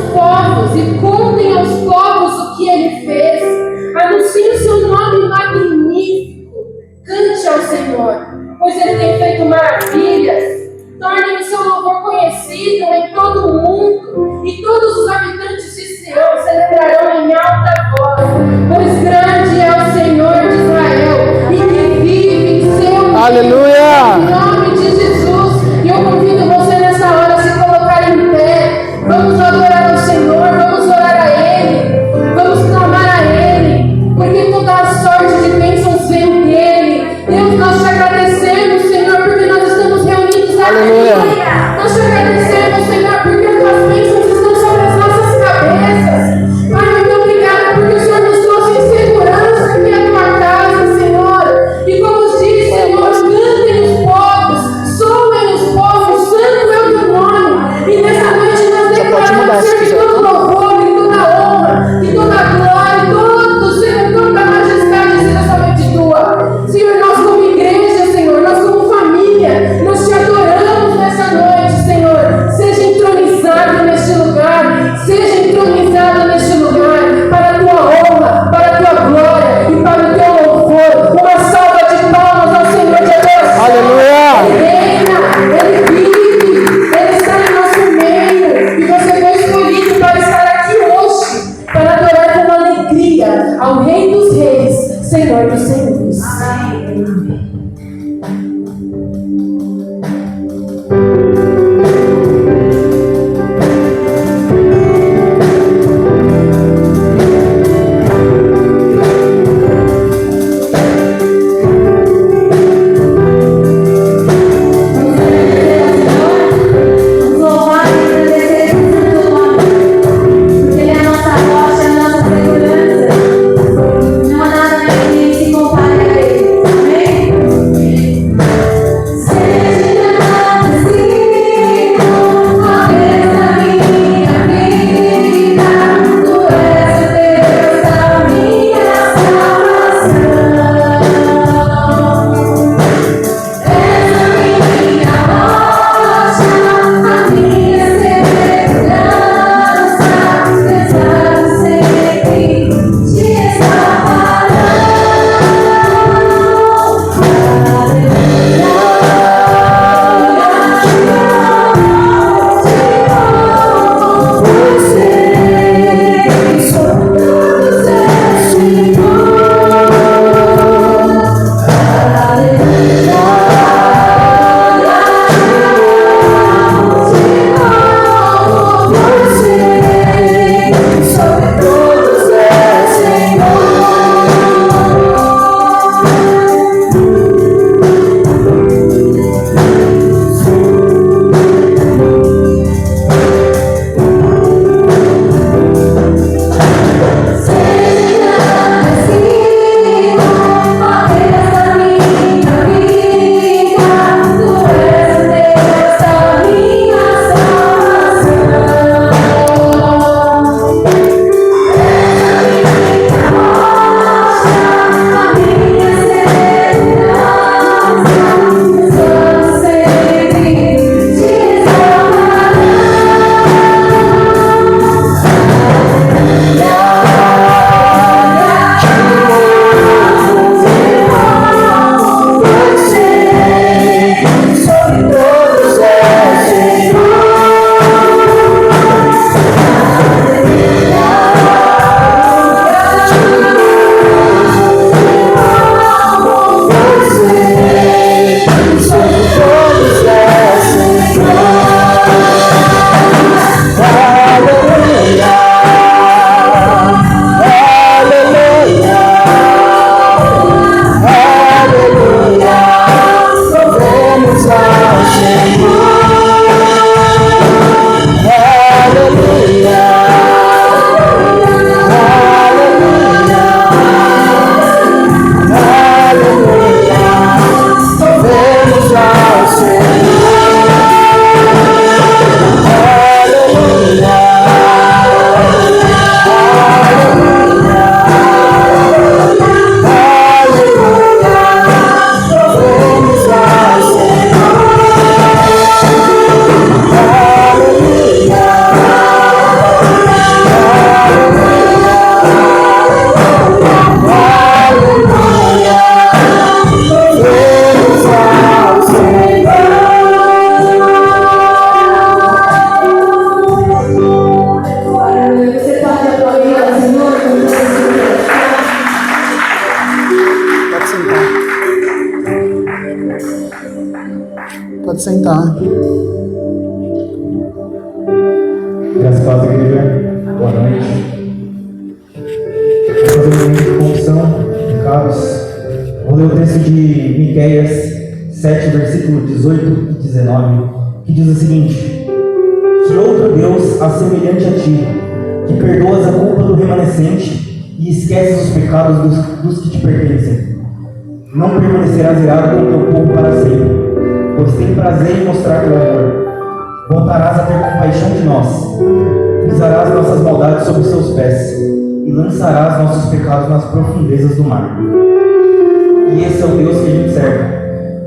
povos e contem aos povos o que Ele fez. Anuncie o seu nome magnífico. Cante ao Senhor, pois Ele tem feito maravilhas. Torne o seu louvor conhecido em todo o mundo, e todos os habitantes de Sião celebrarão em alta voz, pois grande é o Senhor de Israel, e que vive em seu Aleluia! Em nome de Jesus. E eu convido você nessa hora a se colocar em pé. Vamos adorar ao Senhor, vamos orar a Ele, vamos clamar a Ele, porque toda a sorte de bênçãos vem dEle. Deus, nós te agradecemos, Senhor, porque nós estamos reunidos aqui. Nós te agradecemos, Senhor, porque as tuas bênçãos estão sobre as nossas cabeças. Pai, muito obrigada porque o Senhor nos trouxe em segurança aqui à tua casa, Senhor. E como diz, Senhor, cantem os povos, soem os povos, santo é o teu nome. E nessa noite nós declaramos, Senhor, que todo louvor, que toda honra, que toda glória, todo, Senhor, toda majestade seja somente tua. Senhor, nós como igreja, Senhor, nós como família, nós te adoramos nessa noite, Senhor. Seja entronizado neste lugar, seja entronizado neste lugar, para a tua honra, para a tua glória e para o teu louvor. Uma salva de palmas ao Senhor de adoração. Aleluia! Ele reina, Ele vive, Ele está em nosso meio, e você foi escolhido para estar aqui hoje, para adorar com alegria ao Rei dos Reis, Senhor dos Senhores. Amém. Pode sentar. Graças a Deus, igreja. Boa noite. Vou fazer um momento de confissão, pecados. Vou ler o texto de Miqueias 7, versículo 18 e 19, que diz o seguinte: que outro Deus há semelhante a ti, que perdoas a culpa do remanescente e esqueces os pecados dos que te pertencem. Não permanecerás irado com o teu povo para sempre, pois tem prazer em mostrar teu amor. Voltarás a ter compaixão de nós, pisarás nossas maldades sob seus pés e lançarás nossos pecados nas profundezas do mar. E esse é o Deus que a gente serve,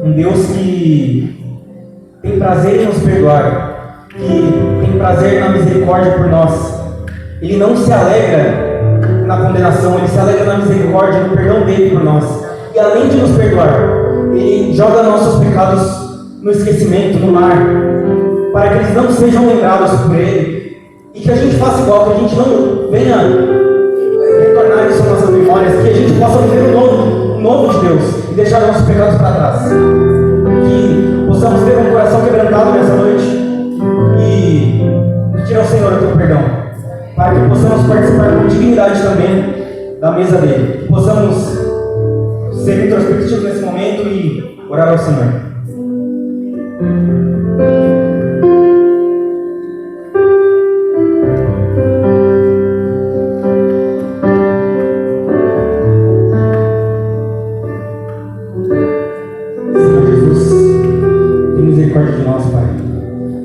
um Deus que tem prazer em nos perdoar, que tem prazer na misericórdia por nós. Ele não se alegra na condenação, ele se alegra na misericórdia, no perdão dele por nós. E além de nos perdoar, ele joga nossos pecados no esquecimento, no mar, para que eles não sejam lembrados por ele, e que a gente faça igual, que a gente não venha retornar isso às nossas memórias, que a gente possa viver o novo de Deus e deixar nossos pecados para trás. Que possamos ter um coração quebrantado nessa noite e pedir ao Senhor o teu perdão, para que possamos participar com dignidade também da mesa dele, que possamos ser introspectivos nesse momento e orar ao Senhor. Senhor Jesus, tem misericórdia de nós, Pai.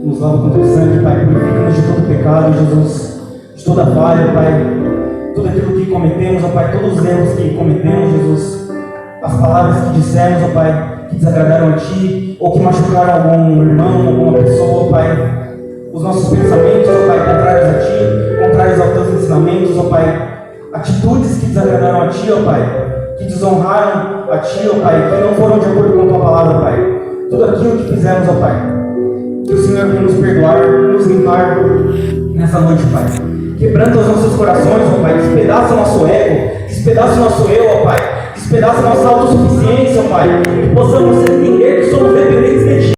Nos lava com teu sangue, Pai. Purifica-nos de todo pecado, Jesus, de toda falha, Pai. Tudo aquilo que cometemos, ó Pai, todos os erros que cometemos, Jesus, as palavras que dissemos, ó Pai, que desagradaram a Ti, ou que machucaram algum irmão, alguma pessoa, ó Pai, os nossos pensamentos, ó Pai, contrários a Ti, contrários aos Teus ensinamentos, ó Pai, atitudes que desagradaram a Ti, ó Pai, que desonraram a Ti, ó Pai, que não foram de acordo com a Tua palavra, Pai, tudo aquilo que fizemos, ó Pai, que o Senhor venha nos perdoar, nos limpar nessa noite, Pai. Quebranta os nossos corações, ó Pai. Despedaça o nosso ego, despedaça o nosso eu, ó Pai. Despedaça a nossa autossuficiência, ó Pai. Que possamos entender que somos dependentes de Ti.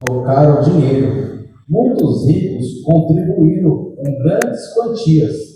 Trocaram dinheiro. Muitos ricos contribuíram com grandes quantias.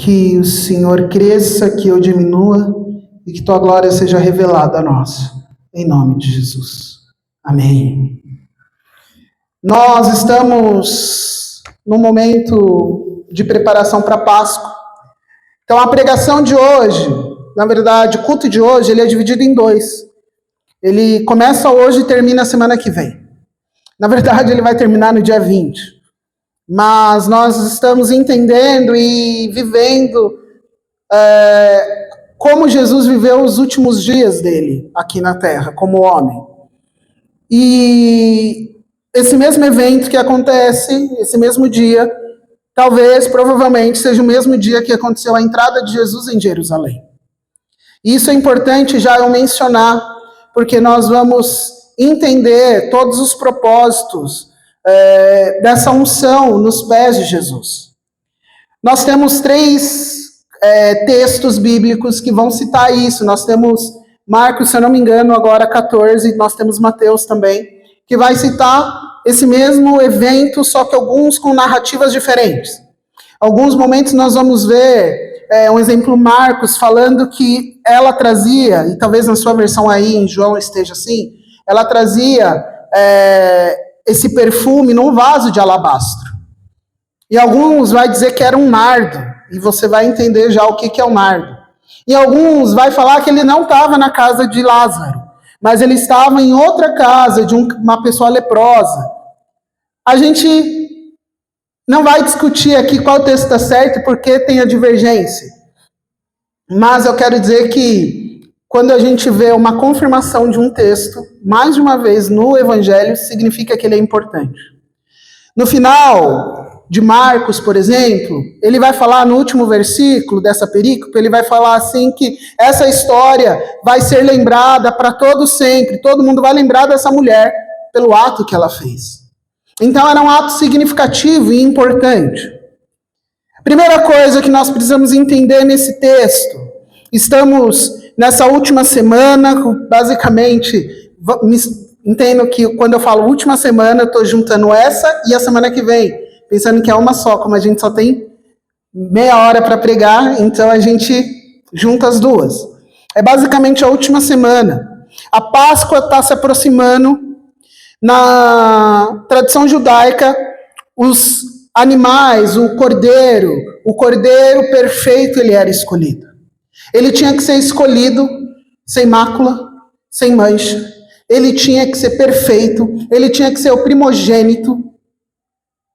que o Senhor cresça, que eu diminua e que tua glória seja revelada a nós. Em nome de Jesus. Amém. Nós estamos no momento de preparação para a Páscoa. Então a pregação de hoje, na verdade, o culto de hoje, ele é dividido em dois. Ele começa hoje e termina a semana que vem. Na verdade, ele vai terminar no dia 20. Mas nós estamos entendendo e vivendo como Jesus viveu os últimos dias dele aqui na Terra, como homem. E esse mesmo evento que acontece, esse mesmo dia, talvez, provavelmente, seja o mesmo dia que aconteceu a entrada de Jesus em Jerusalém. E isso é importante já eu mencionar, porque nós vamos entender todos os propósitos dessa unção nos pés de Jesus. Nós temos 3 textos bíblicos que vão citar isso. Nós temos Marcos, se eu não me engano, agora 14, nós temos Mateus também, que vai citar esse mesmo evento, só que alguns com narrativas diferentes. Alguns momentos nós vamos ver, um exemplo, Marcos, falando que ela trazia, e talvez na sua versão aí, em João esteja assim, ela trazia esse perfume num vaso de alabastro. E alguns vai dizer que era um nardo, e você vai entender já o que é o nardo. E alguns vai falar que ele não estava na casa de Lázaro, mas ele estava em outra casa de uma pessoa leprosa. A gente não vai discutir aqui qual texto está certo, porque tem a divergência. Mas eu quero dizer que quando a gente vê uma confirmação de um texto, mais de uma vez no Evangelho, significa que ele é importante. No final de Marcos, por exemplo, ele vai falar no último versículo dessa perícope, ele vai falar assim que essa história vai ser lembrada para todo sempre, todo mundo vai lembrar dessa mulher pelo ato que ela fez. Então era um ato significativo e importante. Primeira coisa que nós precisamos entender nesse texto, estamos nessa última semana, basicamente, entendo que quando eu falo última semana, eu estou juntando essa e a semana que vem, pensando que é uma só, como a gente só tem meia hora para pregar, então a gente junta as duas. É basicamente a última semana. A Páscoa está se aproximando. Na tradição judaica, os animais, o cordeiro perfeito, ele era escolhido. Ele tinha que ser escolhido sem mácula, sem mancha. Ele tinha que ser perfeito, ele tinha que ser o primogênito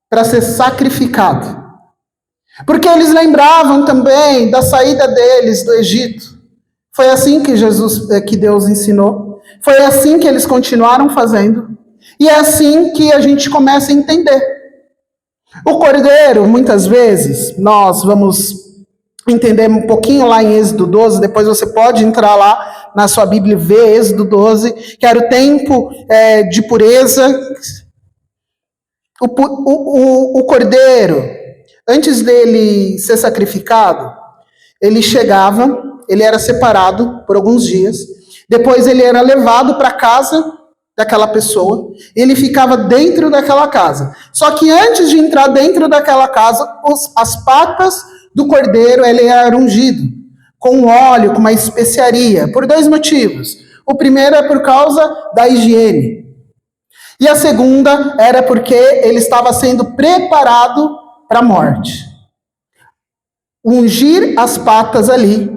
para ser sacrificado. Porque eles lembravam também da saída deles do Egito. Foi assim que Deus ensinou. Foi assim que eles continuaram fazendo. E é assim que a gente começa a entender. O cordeiro, muitas vezes, nós vamos entender um pouquinho lá em Êxodo 12, depois você pode entrar lá na sua Bíblia e ver Êxodo 12, que era o tempo de pureza. O cordeiro, antes dele ser sacrificado, ele chegava, ele era separado por alguns dias, depois ele era levado para a casa daquela pessoa, ele ficava dentro daquela casa. Só que antes de entrar dentro daquela casa, as patas do cordeiro, ele era ungido com óleo, com uma especiaria, por 2 motivos. O primeiro é por causa da higiene. E a segunda era porque ele estava sendo preparado para a morte. Ungir as patas ali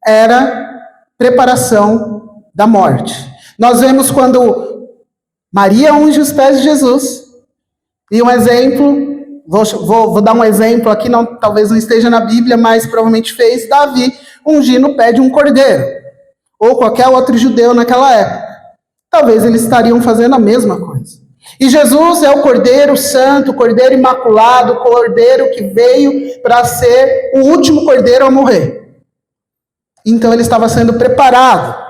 era preparação da morte. Nós vemos quando Maria unge os pés de Jesus. E um exemplo, vou dar um exemplo aqui, talvez não esteja na Bíblia, mas provavelmente fez Davi ungir no pé de um cordeiro. Ou qualquer outro judeu naquela época. Talvez eles estariam fazendo a mesma coisa. E Jesus é o Cordeiro Santo, o Cordeiro Imaculado, o Cordeiro que veio para ser o último Cordeiro a morrer. Então ele estava sendo preparado.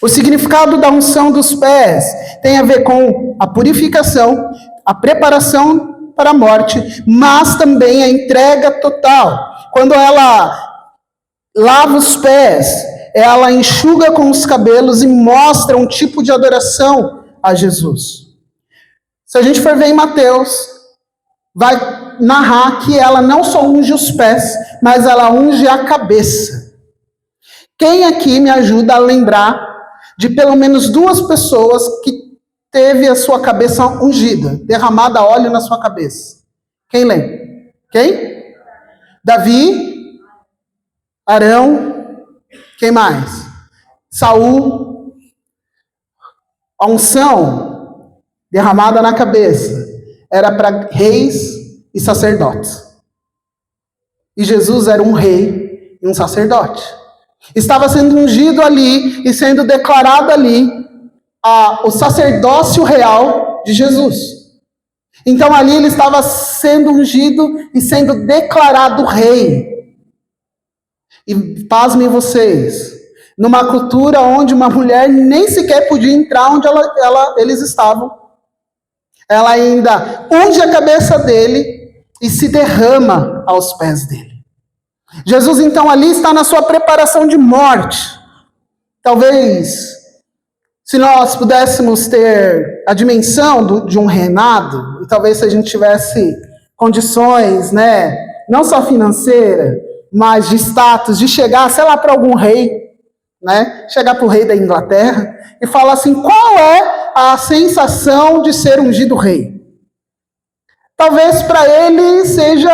O significado da unção dos pés tem a ver com a purificação, a preparação para a morte, mas também a entrega total. Quando ela lava os pés, ela enxuga com os cabelos e mostra um tipo de adoração a Jesus. Se a gente for ver em Mateus, vai narrar que ela não só unge os pés, mas ela unge a cabeça. Quem aqui me ajuda a lembrar de pelo menos 2 pessoas que teve a sua cabeça ungida, derramada óleo na sua cabeça? Quem lembra? Quem? Davi, Arão, quem mais? Saul. A unção derramada na cabeça era para reis e sacerdotes. E Jesus era um rei e um sacerdote. Estava sendo ungido ali e sendo declarado ali o sacerdócio real de Jesus. Então ali ele estava sendo ungido e sendo declarado rei. E pasmem vocês, numa cultura onde uma mulher nem sequer podia entrar onde eles estavam, ela ainda unge a cabeça dele e se derrama aos pés dele. Jesus então ali está na sua preparação de morte. Talvez, se nós pudéssemos ter a dimensão de um reinado, e talvez se a gente tivesse condições, não só financeira, mas de status, de chegar, sei lá, para algum rei, chegar para o rei da Inglaterra e falar assim, qual é a sensação de ser ungido rei? Talvez para ele seja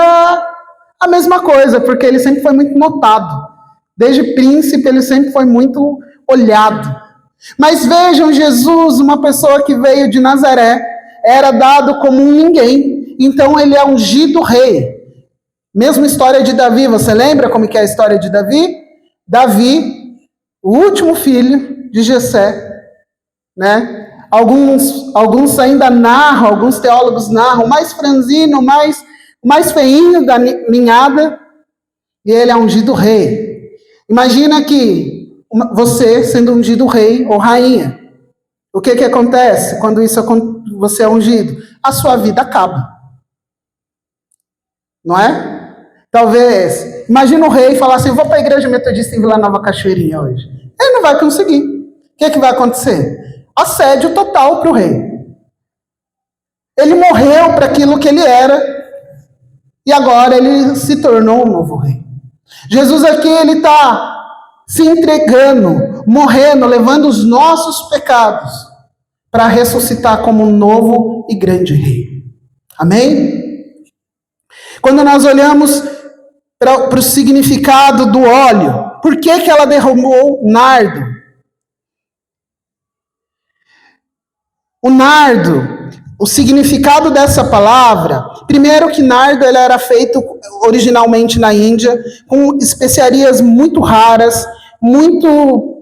a mesma coisa, porque ele sempre foi muito notado. Desde príncipe, ele sempre foi muito olhado. Mas vejam, Jesus, uma pessoa que veio de Nazaré, era dado como um ninguém, então ele é ungido rei. Mesma história de Davi, você lembra como que é a história de Davi? Davi, o último filho de Jessé, Alguns ainda narram, alguns teólogos narram, o mais franzino, o mais feinho da ninhada, e ele é ungido rei. Imagina que você sendo ungido rei ou rainha, o que acontece quando você é ungido? A sua vida acaba. Não é? Talvez, imagina o rei falar assim, vou para a igreja metodista em Vila Nova Cachoeirinha hoje. Ele não vai conseguir. O que vai acontecer? Assédio total para o rei. Ele morreu para aquilo que ele era e agora ele se tornou um novo rei. Jesus aqui, ele está se entregando, morrendo, levando os nossos pecados para ressuscitar como um novo e grande rei. Amém? Quando nós olhamos para o significado do óleo, por que ela derramou nardo? O nardo, o significado dessa palavra, primeiro que nardo ele era feito originalmente na Índia, com especiarias muito raras, muito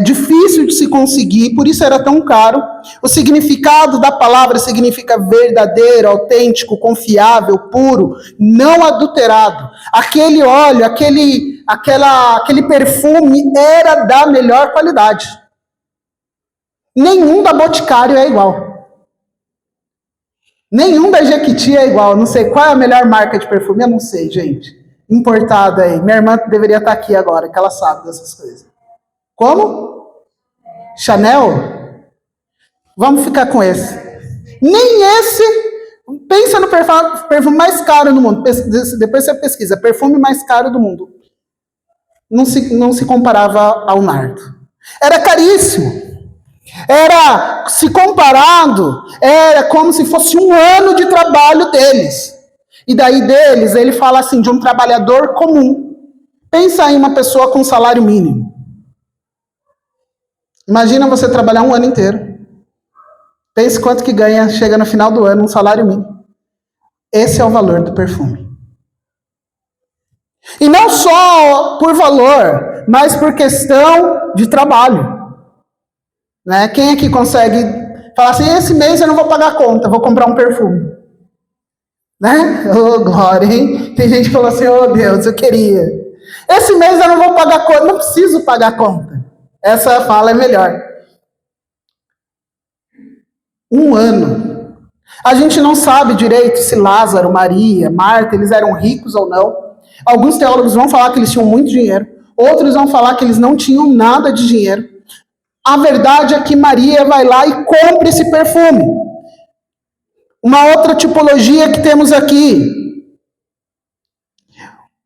difícil de se conseguir, por isso era tão caro. O significado da palavra significa verdadeiro, autêntico, confiável, puro, não adulterado. Aquele óleo, aquele perfume era da melhor qualidade. Nenhum da Boticário é igual. Nenhum da Jequiti é igual. Não sei qual é a melhor marca de perfume, eu não sei, gente. Importada aí. Minha irmã deveria estar aqui agora, que ela sabe dessas coisas. Como? Chanel? Vamos ficar com esse. Nem esse. Pensa no perfume mais caro do mundo. Depois você pesquisa. Perfume mais caro do mundo. Não se comparava ao nardo. Era caríssimo. Era, se comparado, era como se fosse 1 ano de trabalho deles. E daí deles, ele fala assim, de um trabalhador comum. Pensa em uma pessoa com salário mínimo. Imagina você trabalhar 1 ano inteiro. Pense quanto que ganha, chega no final do ano, um salário mínimo. Esse é o valor do perfume. E não só por valor, mas por questão de trabalho. Quem aqui consegue falar assim, esse mês eu não vou pagar a conta, vou comprar um perfume? Oh, glória, hein? Tem gente que falou assim, oh Deus, eu queria. Esse mês eu não vou pagar a conta, não preciso pagar a conta. Essa fala é melhor. 1 ano. A gente não sabe direito se Lázaro, Maria, Marta, eles eram ricos ou não. Alguns teólogos vão falar que eles tinham muito dinheiro. Outros vão falar que eles não tinham nada de dinheiro. A verdade é que Maria vai lá e compra esse perfume. Uma outra tipologia que temos aqui,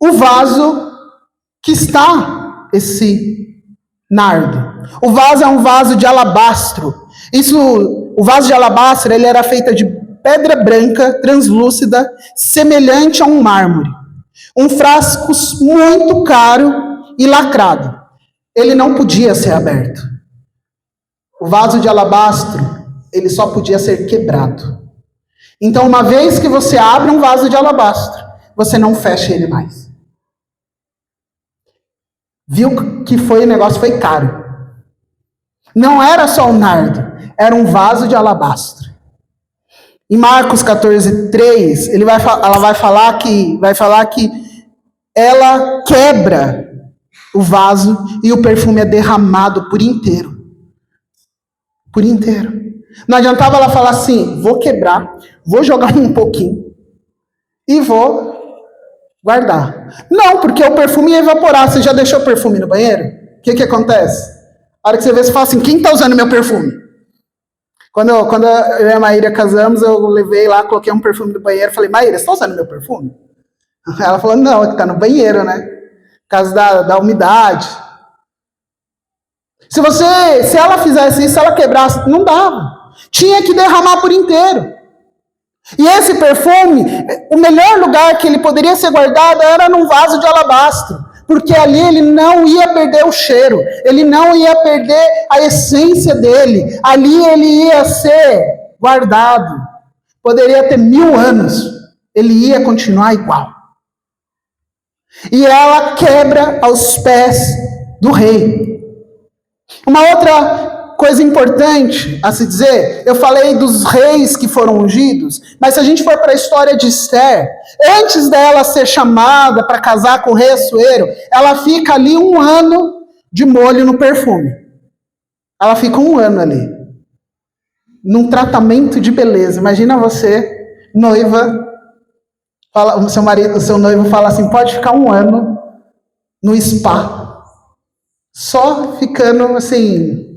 o vaso que está esse nardo. O vaso é um vaso de alabastro. O vaso de alabastro, ele era feito de pedra branca, translúcida, semelhante a um mármore. Um frasco muito caro e lacrado. Ele não podia ser aberto. O vaso de alabastro, ele só podia ser quebrado. Então, uma vez que você abre um vaso de alabastro, você não fecha ele mais. Viu que o negócio foi caro. Não era só um nardo, era um vaso de alabastro. Em Marcos 14:3, ela vai falar que ela quebra o vaso e o perfume é derramado por inteiro. Por inteiro. Não adiantava ela falar assim, vou quebrar, vou jogar um pouquinho e vou guardar. Não, porque o perfume ia evaporar. Você já deixou o perfume no banheiro? O que acontece? A hora que você vê, você fala assim, quem está usando meu perfume? Quando eu e a Maíra casamos, eu levei lá, coloquei um perfume no banheiro, falei, Maíra, você está usando meu perfume? Ela falou, não, é que está no banheiro, né? Por causa da umidade. Se ela fizesse isso, se ela quebrasse, não dava. Tinha que derramar por inteiro. E esse perfume, o melhor lugar que ele poderia ser guardado era num vaso de alabastro. Porque ali ele não ia perder o cheiro. Ele não ia perder a essência dele. Ali ele ia ser guardado. Poderia ter 1000 anos. Ele ia continuar igual. E ela quebra aos pés do rei. Uma outra coisa importante a se dizer, eu falei dos reis que foram ungidos, mas se a gente for para a história de Esther, antes dela ser chamada para casar com o rei Assuero, ela fica ali 1 ano de molho no perfume. Ela fica 1 ano ali, num tratamento de beleza. Imagina você, noiva, o seu noivo fala assim, pode ficar 1 ano no spa, só ficando assim,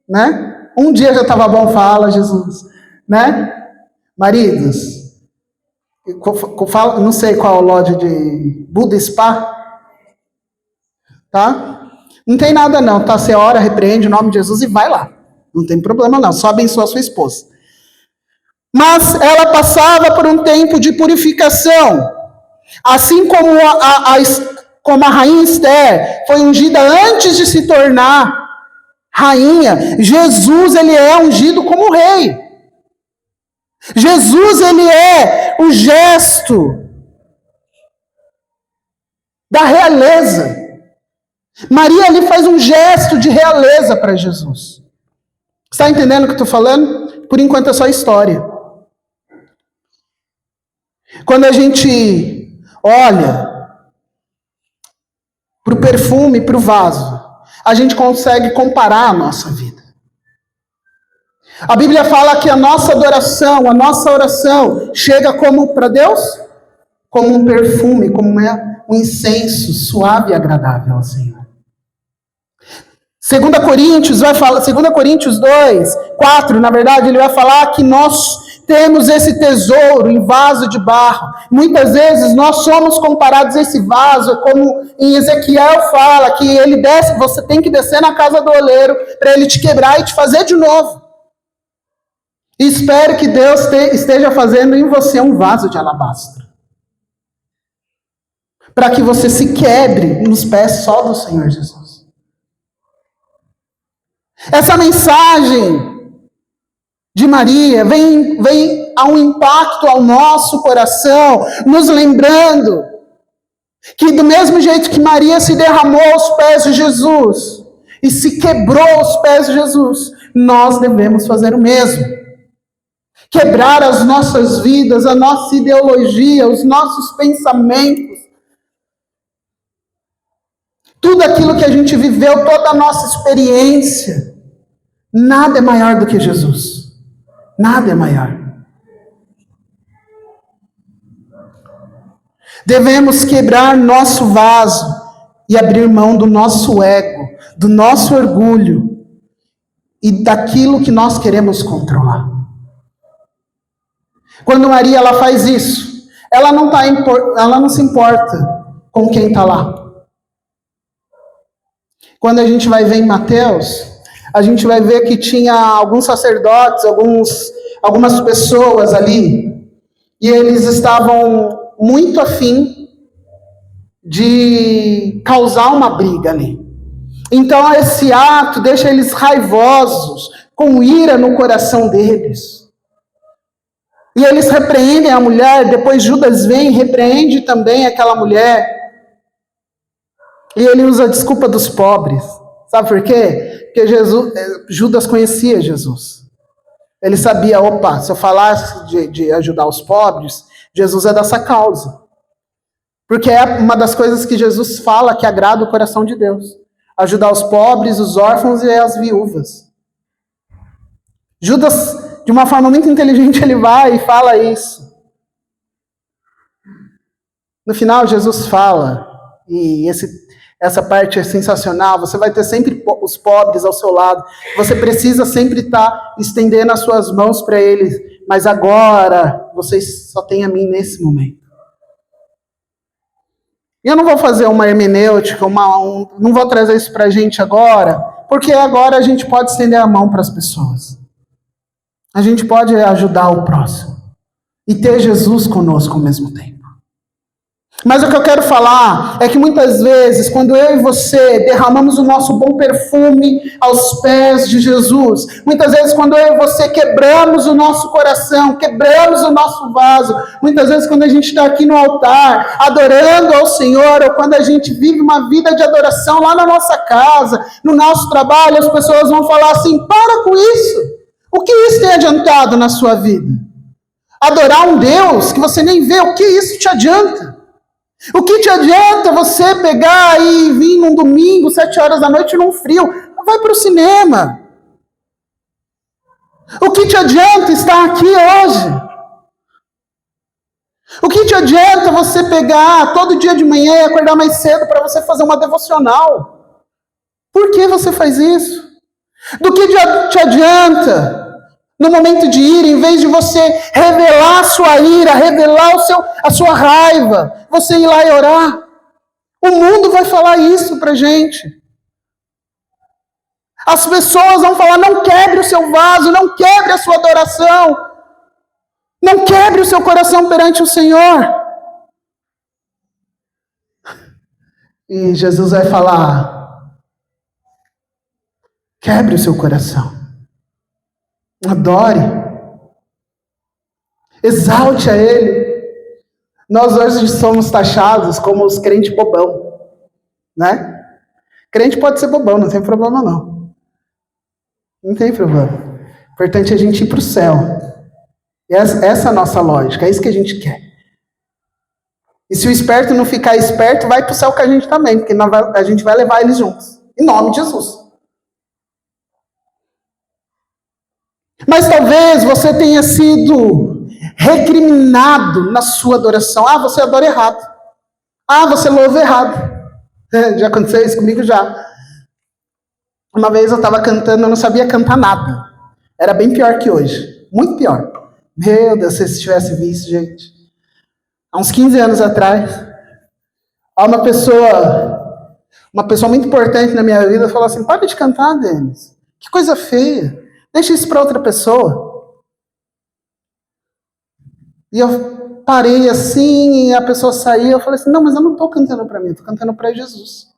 né? Um dia já estava bom, fala Jesus, né? Maridos, não sei qual é o loja de Buda Spa, tá? Não tem nada não, tá? Você ora, repreende o nome de Jesus e vai lá. Não tem problema não, só abençoa a sua esposa. Mas ela passava por um tempo de purificação. Assim como a rainha Esther foi ungida antes de se tornar rainha, Jesus, ele é ungido como rei. Jesus, ele é o gesto da realeza. Maria ali faz um gesto de realeza para Jesus. Está entendendo o que eu estou falando? Por enquanto é só história. Quando a gente olha para o perfume, para o vaso, a gente consegue comparar a nossa vida. A Bíblia fala que a nossa adoração, a nossa oração, chega como para Deus? Como um perfume, como um incenso suave e agradável ao Senhor. 2 Coríntios 2:4, na verdade, ele vai falar que nós temos esse tesouro em vaso de barro. Muitas vezes nós somos comparados a esse vaso, como em Ezequiel fala, que ele desce, você tem que descer na casa do oleiro para ele te quebrar e te fazer de novo. E espero que Deus esteja fazendo em você um vaso de alabastro. Para que você se quebre nos pés só do Senhor Jesus. Essa mensagem de Maria vem a um impacto ao nosso coração, nos lembrando que do mesmo jeito que Maria se derramou aos pés de Jesus e se quebrou aos pés de Jesus, nós devemos fazer o mesmo. Quebrar as nossas vidas, a nossa ideologia, os nossos pensamentos, tudo aquilo que a gente viveu, toda a nossa experiência. Nada é maior do que Jesus. Nada é maior. Devemos quebrar nosso vaso e abrir mão do nosso ego, do nosso orgulho e daquilo que nós queremos controlar. Quando Maria ela faz isso, ela não se importa com quem está lá. Quando a gente vai ver em Mateus, a gente vai ver que tinha alguns sacerdotes, algumas pessoas ali, e eles estavam muito afim de causar uma briga ali. Então esse ato deixa eles raivosos, com ira no coração deles. E eles repreendem a mulher, depois Judas vem e repreende também aquela mulher. E ele usa a desculpa dos pobres. Sabe por quê? Porque Judas conhecia Jesus. Ele sabia, opa, se eu falasse de ajudar os pobres, Jesus é dessa causa. Porque é uma das coisas que Jesus fala que agrada o coração de Deus. Ajudar os pobres, os órfãos e as viúvas. Judas, de uma forma muito inteligente, ele vai e fala isso. No final, Jesus fala, e essa parte é sensacional, você vai ter sempre os pobres ao seu lado, você precisa sempre estar estendendo as suas mãos para eles, mas agora, vocês só têm a mim nesse momento. E eu não vou fazer uma hermenêutica, não vou trazer isso para a gente agora, porque agora a gente pode estender a mão para as pessoas. A gente pode ajudar o próximo e ter Jesus conosco ao mesmo tempo. Mas o que eu quero falar é que muitas vezes, quando eu e você derramamos o nosso bom perfume aos pés de Jesus, muitas vezes quando eu e você quebramos o nosso coração, quebramos o nosso vaso, muitas vezes quando a gente está aqui no altar, adorando ao Senhor, ou quando a gente vive uma vida de adoração lá na nossa casa, no nosso trabalho, as pessoas vão falar assim, para com isso. O que isso tem adiantado na sua vida? Adorar um Deus que você nem vê, o que isso te adianta? O que te adianta você pegar e vir num domingo, 7 horas da noite, num frio? Vai para o cinema. O que te adianta estar aqui hoje? O que te adianta você pegar todo dia de manhã e acordar mais cedo para você fazer uma devocional? Por que você faz isso? Do que te adianta, no momento de ira, em vez de você revelar a sua ira, revelar a sua raiva, você ir lá e orar? O mundo vai falar isso pra gente. As pessoas vão falar, não quebre o seu vaso, não quebre a sua adoração, não quebre o seu coração perante o Senhor. E Jesus vai falar, quebre o seu coração. Adore. Exalte a Ele. Nós hoje somos taxados como os crentes bobão, né? Crente pode ser bobão, não tem problema não. Não tem problema. O importante é a gente ir para o céu. Essa é a nossa lógica, é isso que a gente quer. E se o esperto não ficar esperto, vai para o céu com a gente também, porque a gente vai levar eles juntos. Em nome de Jesus. Mas talvez você tenha sido recriminado na sua adoração. Ah, você adora errado. Ah, você louva errado. Já aconteceu isso comigo já. Uma vez eu estava cantando, eu não sabia cantar nada. Era bem pior que hoje. Muito pior. Meu Deus, se vocês tivessem visto, gente. Há uns 15 anos atrás, uma pessoa muito importante na minha vida falou assim, para de cantar, Denis. Que coisa feia. Deixa isso para outra pessoa. E eu parei assim, e a pessoa saiu, eu falei assim, não, mas eu não estou cantando para mim, estou cantando para Jesus.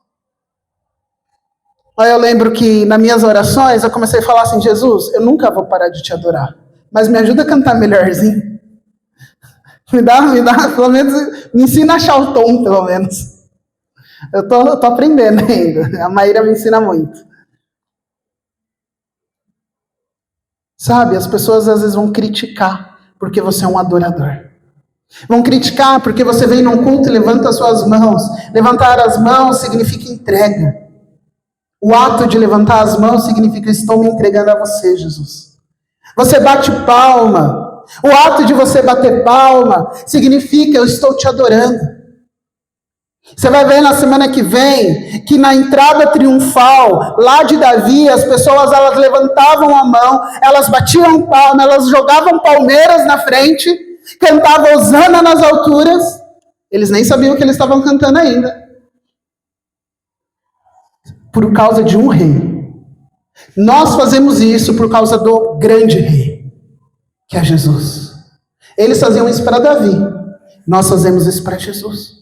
Aí eu lembro que nas minhas orações, eu comecei a falar assim, Jesus, eu nunca vou parar de te adorar, mas me ajuda a cantar melhorzinho. Me dá, pelo menos, me ensina a achar o tom, pelo menos. Eu tô aprendendo ainda, a Maíra me ensina muito. Sabe, as pessoas às vezes vão criticar porque você é um adorador. Vão criticar porque você vem num culto e levanta as suas mãos. Levantar as mãos significa entrega. O ato de levantar as mãos significa estou me entregando a você, Jesus. Você bate palma. O ato de você bater palma significa eu estou te adorando. Você vai ver na semana que vem que na entrada triunfal lá de Davi, as pessoas elas levantavam a mão, elas batiam palma, elas jogavam palmeiras na frente cantava Hosana nas alturas, eles nem sabiam o que eles estavam cantando ainda. Por causa de um rei. Nós fazemos isso por causa do grande rei, que é Jesus. Eles faziam isso para Davi, nós fazemos isso para Jesus.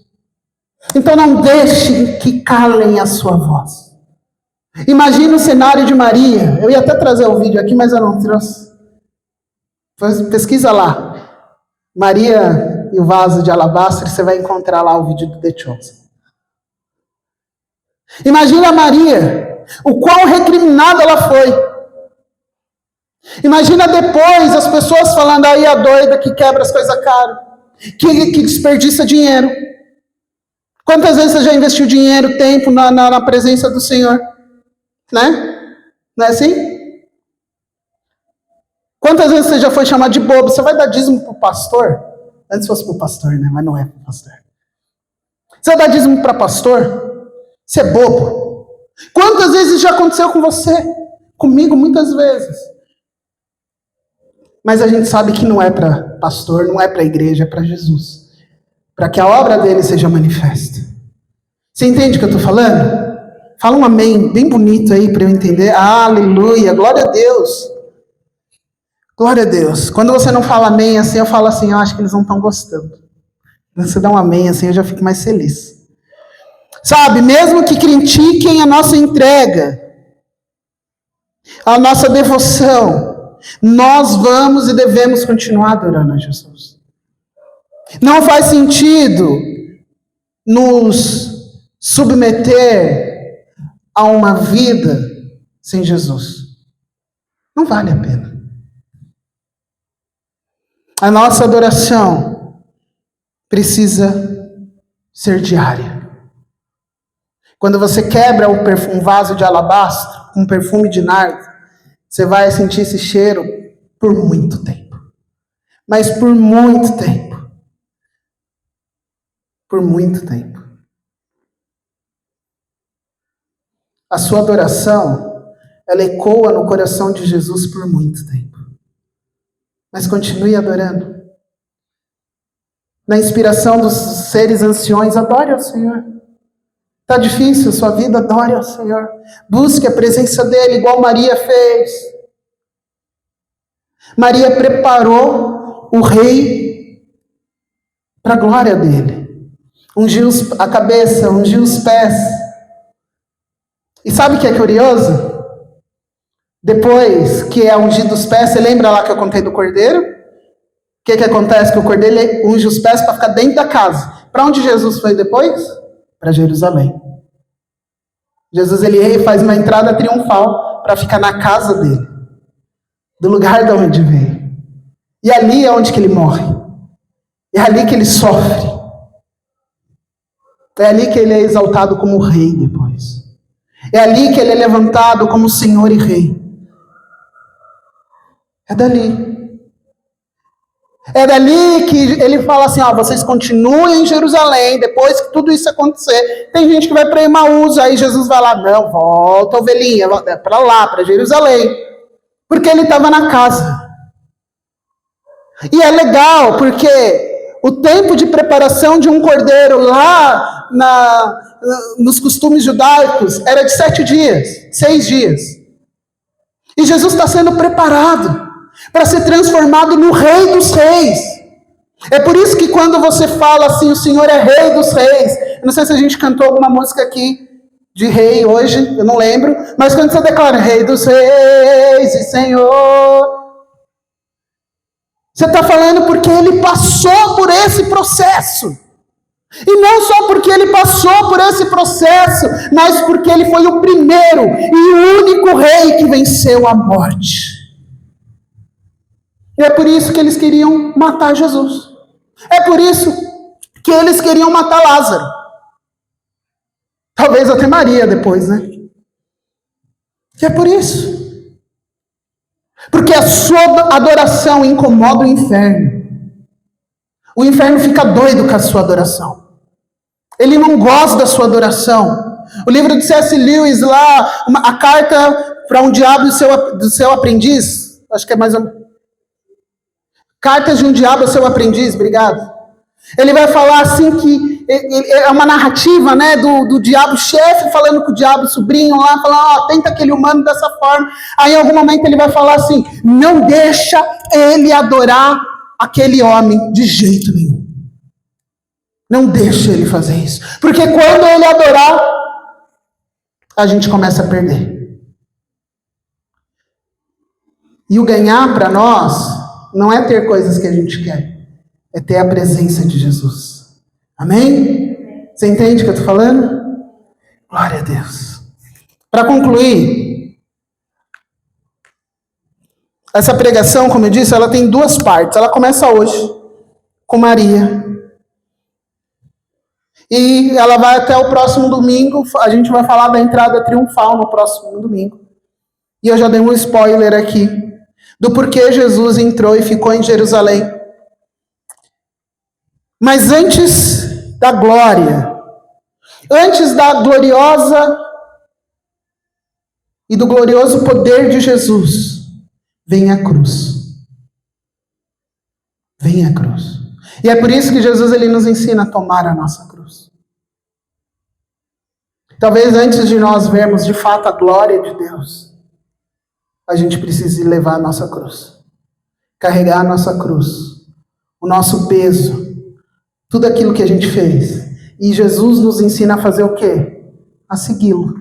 Então não deixe que calem a sua voz. Imagina o cenário de Maria. Eu ia até trazer o vídeo aqui, mas eu não trouxe. Pesquisa lá. Maria e o vaso de alabastro, você vai encontrar lá o vídeo do The Chosen. Imagina Maria, o quão recriminada ela foi. Imagina depois as pessoas falando, aí a doida que quebra as coisas caras, que desperdiça dinheiro. Quantas vezes você já investiu dinheiro, tempo na presença do Senhor? Né? Não é assim? Quantas vezes você já foi chamado de bobo? Você vai dar dízimo para o pastor? Antes fosse para o pastor, né? Mas não é para o pastor. Você vai dar dízimo para pastor? Você é bobo. Quantas vezes já aconteceu com você? Comigo, muitas vezes. Mas a gente sabe que não é para pastor, não é para a igreja, é para Jesus. Para que a obra dele seja manifesta. Você entende o que eu estou falando? Fala um amém bem bonito aí para eu entender. Aleluia, glória a Deus. Glória a Deus. Quando você não fala amém assim, eu falo assim, eu acho que eles não estão gostando. Quando você dá um amém assim, eu já fico mais feliz. Sabe, mesmo que critiquem a nossa entrega, a nossa devoção, nós vamos e devemos continuar adorando a Jesus. Não faz sentido nos submeter a uma vida sem Jesus. Não vale a pena. A nossa adoração precisa ser diária. Quando você quebra um vaso de alabastro, um perfume de nardo, você vai sentir esse cheiro por muito tempo. Mas por muito tempo. Por muito tempo. A sua adoração, ela ecoa no coração de Jesus por muito tempo. Mas continue adorando. Na inspiração dos seres anciões, adore ao Senhor. Está difícil a sua vida? Adore ao Senhor. Busque a presença dEle, igual Maria fez. Maria preparou o rei para a glória dEle. Ungiu a cabeça, ungiu os pés. E sabe o que é curioso? Depois que é ungido os pés, você lembra lá que eu contei do cordeiro? O que acontece? Que o cordeiro unge os pés para ficar dentro da casa. Para onde Jesus foi depois? Para Jerusalém. Jesus ele faz uma entrada triunfal para ficar na casa dele. Do lugar de onde veio. E ali é onde que ele morre. É ali que ele sofre. É ali que ele é exaltado como rei depois. É ali que ele é levantado como Senhor e Rei. É dali. É dali que ele fala assim, vocês continuem em Jerusalém, depois que tudo isso acontecer. Tem gente que vai para Emaús, aí Jesus vai lá, não, volta ovelhinha, para lá, para Jerusalém. Porque ele estava na casa. E é legal, porque o tempo de preparação de um cordeiro lá nos costumes judaicos era de 7 dias, 6 dias. E Jesus está sendo preparado para ser transformado no Rei dos Reis. É por isso que quando você fala assim, o Senhor é Rei dos Reis. Eu não sei se a gente cantou alguma música aqui de rei hoje, eu não lembro. Mas quando você declara Rei dos Reis e Senhor, você está falando porque Ele passou por esse processo. E não só porque Ele passou por esse processo, mas porque Ele foi o primeiro e o único Rei que venceu a morte. E é por isso que eles queriam matar Jesus. É por isso que eles queriam matar Lázaro. Talvez até Maria depois, né? E é por isso. Porque a sua adoração incomoda o inferno. O inferno fica doido com a sua adoração. Ele não gosta da sua adoração. O livro de C.S. Lewis lá, a carta para um diabo do seu aprendiz, acho que é mais ou menos. Cartas de um Diabo é Seu Aprendiz, obrigado. Ele vai falar assim que é uma narrativa, né, do diabo chefe falando com o diabo sobrinho lá, falando, tenta aquele humano dessa forma. Aí em algum momento ele vai falar assim, não deixa ele adorar aquele homem de jeito nenhum. Não deixa ele fazer isso. Porque quando ele adorar, a gente começa a perder. E o ganhar para nós não é ter coisas que a gente quer, é ter a presença de Jesus. Amém? Você entende o que eu estou falando? Glória a Deus. Para concluir, essa pregação, como eu disse, ela tem duas partes. Ela começa hoje, com Maria. E ela vai até o próximo domingo. A gente vai falar da entrada triunfal no próximo domingo. E eu já dei um spoiler aqui do porquê Jesus entrou e ficou em Jerusalém. Mas antes da glória, antes da gloriosa e do glorioso poder de Jesus, vem a cruz. Vem a cruz. E é por isso que Jesus ele nos ensina a tomar a nossa cruz. Talvez antes de nós vermos de fato a glória de Deus, a gente precise levar a nossa cruz. Carregar a nossa cruz. O nosso peso. Tudo aquilo que a gente fez. E Jesus nos ensina a fazer o quê? A segui-lo.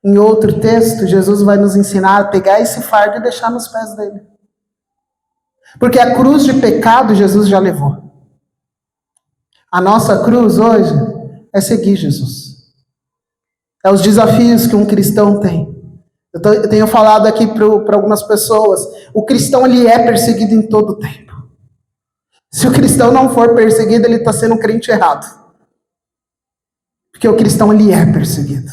Em outro texto, Jesus vai nos ensinar a pegar esse fardo e deixar nos pés dele. Porque a cruz de pecado Jesus já levou. A nossa cruz hoje é seguir Jesus. É os desafios que um cristão tem. Eu tenho falado aqui para algumas pessoas, o cristão ele é perseguido em todo o tempo. Se o cristão não for perseguido, ele está sendo um crente errado. Porque o cristão ele é perseguido.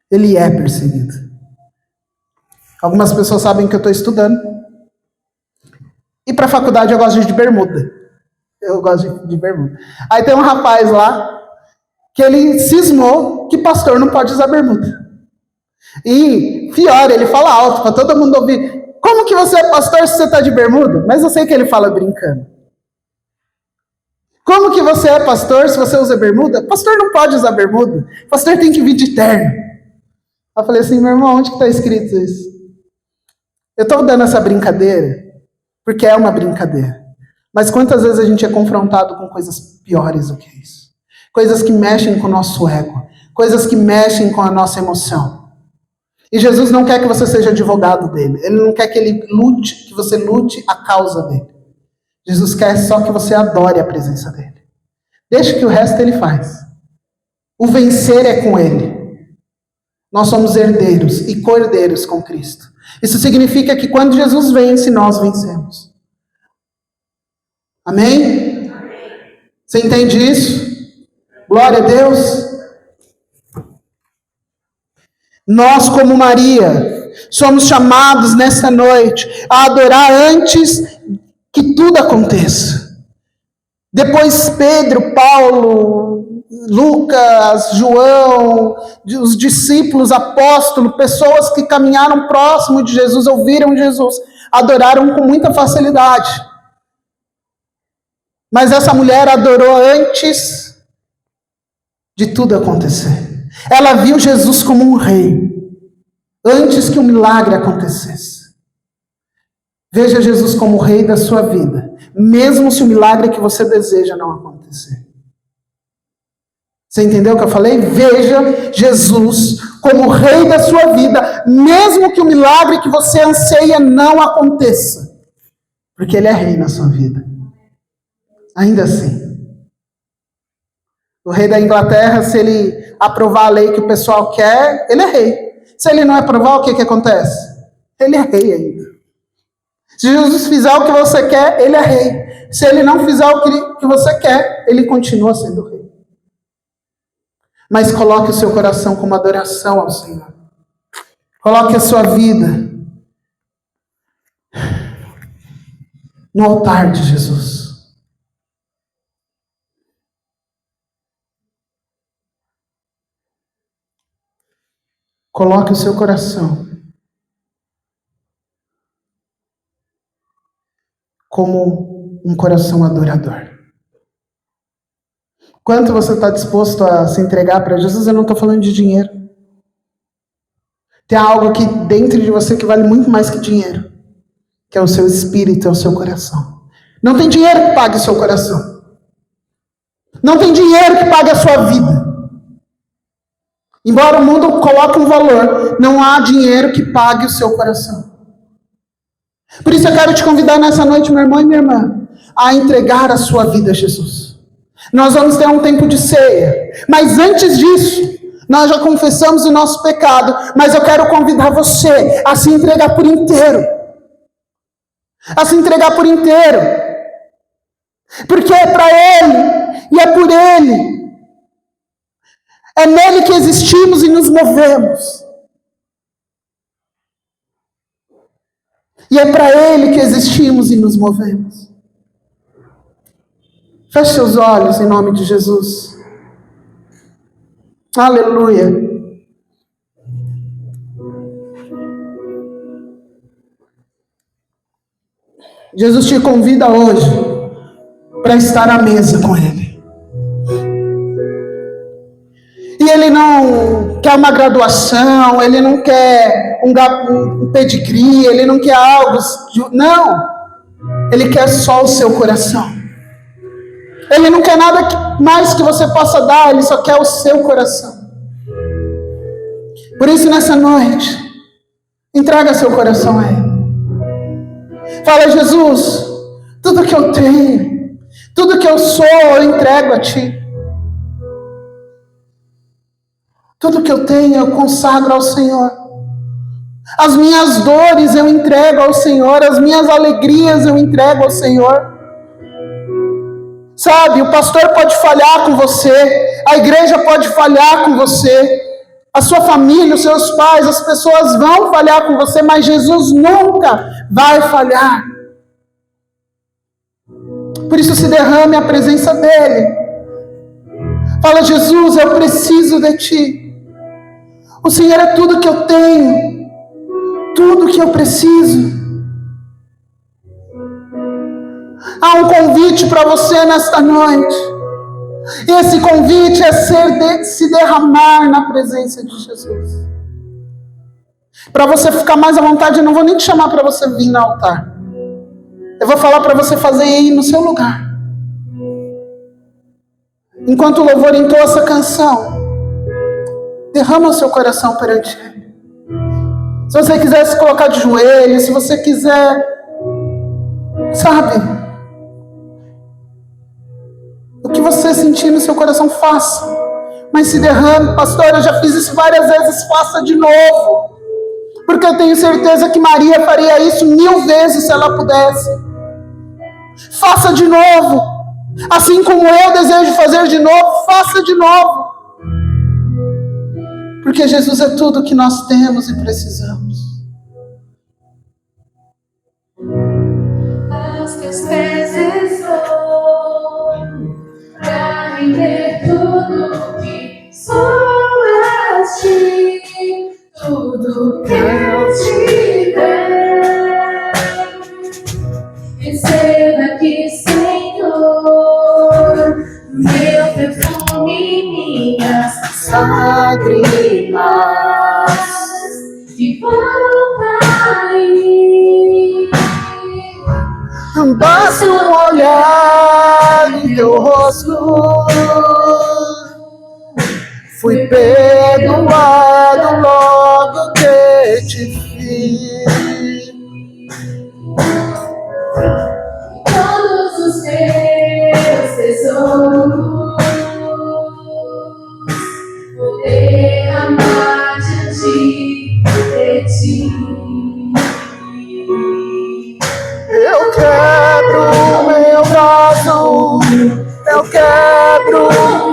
Ele é perseguido. Algumas pessoas sabem que eu estou estudando. E para a faculdade eu gosto de ir de bermuda. Eu gosto de ir de bermuda. Aí tem um rapaz lá que ele cismou que pastor não pode usar bermuda. E pior, ele fala alto para todo mundo ouvir. Como que você é pastor se você está de bermuda? Mas eu sei que ele fala brincando. Como que você é pastor se você usa bermuda? Pastor não pode usar bermuda. Pastor tem que vir de terno. Eu falei assim, meu irmão, onde que está escrito isso? Eu estou dando essa brincadeira porque é uma brincadeira. Mas quantas vezes a gente é confrontado com coisas piores do que isso? Coisas que mexem com o nosso ego. Coisas que mexem com a nossa emoção. E Jesus não quer que você seja advogado dele. Ele não quer que você lute a causa dele. Jesus quer só que você adore a presença dele. Deixa que o resto ele faz. O vencer é com ele. Nós somos herdeiros e co-herdeiros com Cristo. Isso significa que quando Jesus vence, nós vencemos. Amém? Você entende isso? Glória a Deus. Nós, como Maria, somos chamados nessa noite a adorar antes que tudo aconteça. Depois Pedro, Paulo, Lucas, João, os discípulos, apóstolos, pessoas que caminharam próximo de Jesus, ouviram Jesus, adoraram com muita facilidade. Mas essa mulher adorou antes de tudo acontecer. Ela viu Jesus como um rei, antes que o milagre acontecesse. Veja Jesus como o rei da sua vida, mesmo se o milagre que você deseja não acontecer. Você entendeu o que eu falei? Veja Jesus como o rei da sua vida, mesmo que o milagre que você anseia não aconteça. Porque ele é rei na sua vida. Ainda assim. O rei da Inglaterra, se ele aprovar a lei que o pessoal quer, ele é rei. Se ele não aprovar, o que acontece? Ele é rei ainda. Se Jesus fizer o que você quer, ele é rei. Se ele não fizer o que você quer, ele continua sendo rei. Mas coloque o seu coração como adoração ao Senhor. Coloque a sua vida no altar de Jesus. Coloque o seu coração como um coração adorador. Quanto você está disposto a se entregar para Jesus? Eu não estou falando de dinheiro. Tem algo aqui dentro de você que vale muito mais que dinheiro, que é o seu espírito, é o seu coração. Não tem dinheiro que pague o seu coração. Não tem dinheiro que pague a sua vida. Embora o mundo coloque um valor, não há dinheiro que pague o seu coração. Por isso eu quero te convidar nessa noite, meu irmão e minha irmã, a entregar a sua vida a Jesus. Nós vamos ter um tempo de ceia, mas antes disso, nós já confessamos o nosso pecado, mas eu quero convidar você a se entregar por inteiro. A se entregar por inteiro. Porque é para Ele, e é por Ele. É nele que existimos e nos movemos. E é para Ele que existimos e nos movemos. Feche seus olhos em nome de Jesus. Aleluia. Jesus te convida hoje para estar à mesa com Ele. E Ele não quer uma graduação, Ele não quer um pedigree, Ele não quer algo. Não. Ele quer só o seu coração. Ele não quer nada mais que você possa dar, Ele só quer o seu coração. Por isso, nessa noite, entrega seu coração a Ele. Fala, Jesus, tudo que eu tenho, tudo que eu sou, eu entrego a Ti. Tudo que eu tenho, eu consagro ao Senhor. As minhas dores eu entrego ao Senhor, as minhas alegrias eu entrego ao Senhor. Sabe, o pastor pode falhar com você, a igreja pode falhar com você, a sua família, os seus pais, as pessoas vão falhar com você, mas Jesus nunca vai falhar. Por isso se derrame a presença dEle. Fala, Jesus, eu preciso de Ti. O Senhor é tudo que eu tenho, tudo que eu preciso. Há um convite para você nesta noite. E esse convite é se derramar na presença de Jesus. Para você ficar mais à vontade, eu não vou nem te chamar para você vir no altar. Eu vou falar para você fazer aí no seu lugar. Enquanto o louvor entoa essa canção, derrama o seu coração perante Ele. Se você quiser se colocar de joelhos, se você quiser, sabe, o que você sentir no seu coração, faça. Mas se derrame, pastor, eu já fiz isso várias vezes, faça de novo. Porque eu tenho certeza que Maria faria isso 1000 vezes se ela pudesse. Faça de novo. Assim como eu desejo fazer de novo, faça de novo. Porque Jesus é tudo que nós temos e precisamos. Aos teus pés estou, pra render tudo que sou a Ti, tudo que eu te der. Receba aqui, Senhor, meu perfume, minhas lágrimas que vão cair. Basta um olhar no teu rosto, fui perdoado logo que te vi. Todos os meus tesouros vou derramar diante de Ti. Eu quebro meu vaso, eu quebro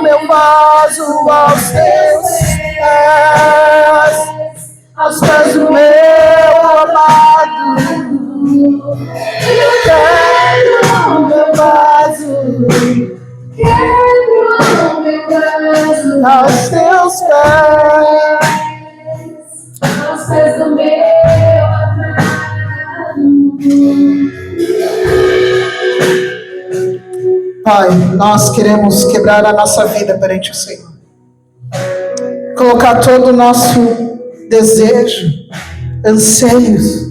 meu vaso aos teus pés, aos pés do meu amado. Eu quebro meu vaso, Quebro meu vaso aos teus pés. aos pés do meu amado. Pai, nós queremos quebrar a nossa vida perante o Senhor. Colocar todo o nosso desejo, anseios,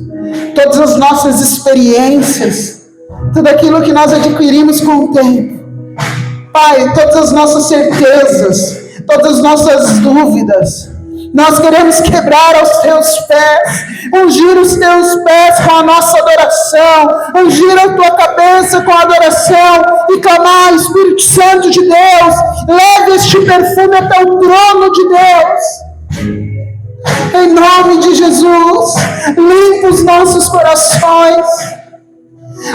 todas as nossas experiências, tudo aquilo que nós adquirimos com o tempo. Pai, todas as nossas certezas, todas as nossas dúvidas, nós queremos quebrar aos teus pés, ungir os teus pés com a nossa adoração, ungir a tua cabeça com a adoração e clamar, Espírito Santo de Deus, leve este perfume até o trono de Deus. Em nome de Jesus, limpa os nossos corações,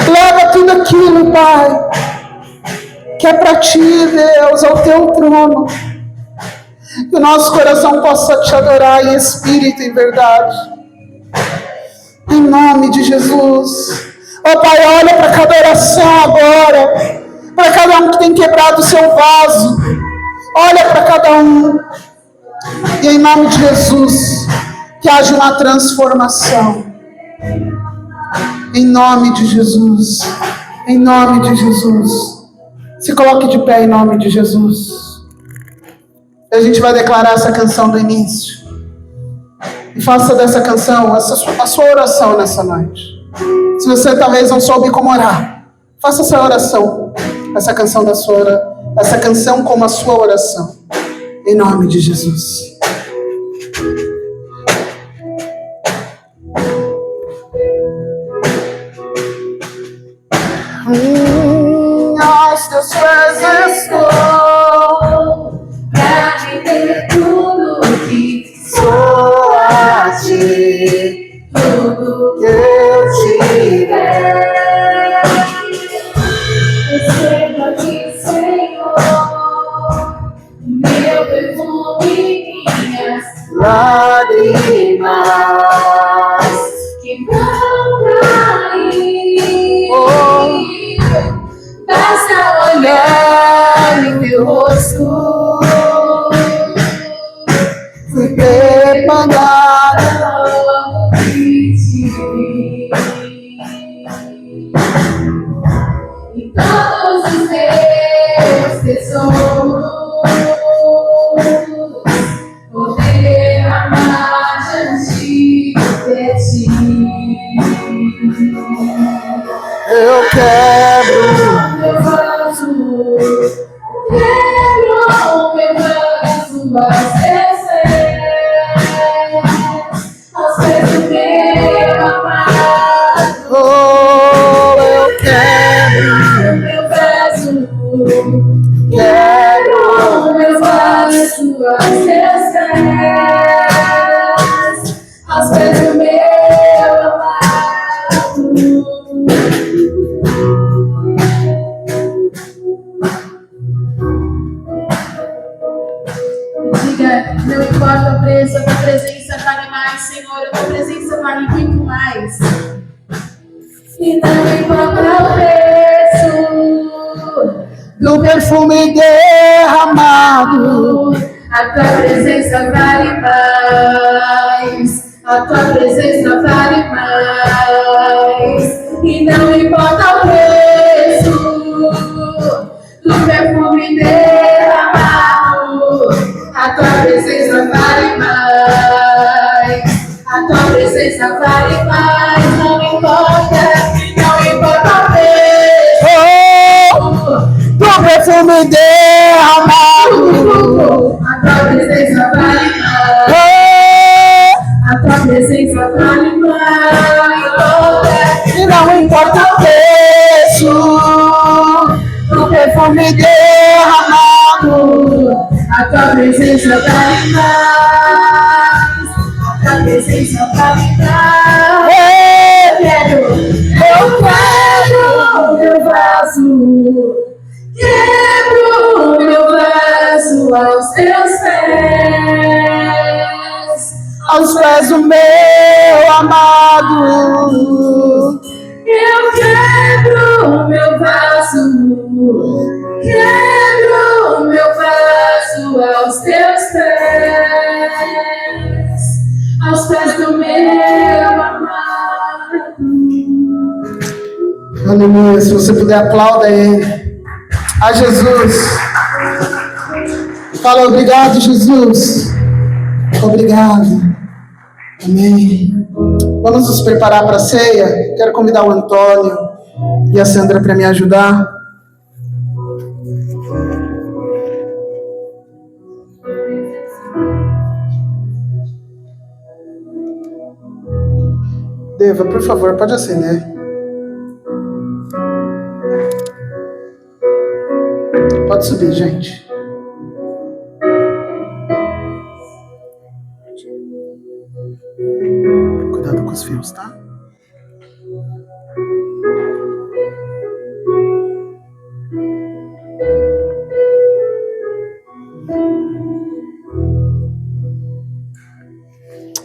leva tudo aquilo, Pai, que é para ti, Deus, ao teu trono. Que o nosso coração possa te adorar em espírito e em verdade. Em nome de Jesus. Ó Pai, olha para cada oração agora. Para cada um que tem quebrado o seu vaso. Olha para cada um. E em nome de Jesus, que haja uma transformação. Em nome de Jesus. Em nome de Jesus. Se coloque de pé em nome de Jesus. A gente vai declarar essa canção do início. E faça dessa canção a sua oração nessa noite. Se você talvez não soube como orar, faça essa oração. Essa canção como a sua oração. Em nome de Jesus. Aos teus pés estou, pra render tudo que sou a ti, tudo que eu tiver. receba aqui, Senhor, meu perfume, minhas Lágrimas, que vão cair. Basta olhar no teu rosto, fui preparada. logo que te vi. E todos os meus tesouros vou derramar diante de ti. Eu quebro Meu vaso, quebro meu vaso aos teus pés, aos pés do meu amado. Oh, eu quero, Meu vaso, quero, meu vaso aos teus pés, aos pés do meu amado. Diga, não importa o preço, a tua presença vale mais, Senhor, a tua presença vale muito mais. E não importa o preço do perfume derramado. a tua presença vale mais, a tua presença vale mais. E não importa o preço do perfume derramado, a tua presença vale mais, a tua presença vale mais. Não importa o preço Do perfume derramado. a tua presença vale mais, a tua presença vale mais. E não importa o preço do perfume derramado. A tua presença vale mais, a tua presença vale mais. Eu quero meu vaso, quebro meu vaso aos teus pés, Aos pés do meu amado. eu quebro meu vaso, quebro meu vaso aos teus pés, aos pés do meu amado. Aleluia. Se você puder, aplauda ele. a Jesus. Fala, obrigado, Jesus. Obrigado. Amém. Vamos nos preparar para a ceia. Quero convidar o Antônio e a Sandra para me ajudar. Deva, por favor, pode acender. Pode subir, gente. Cuidado com os fios, tá?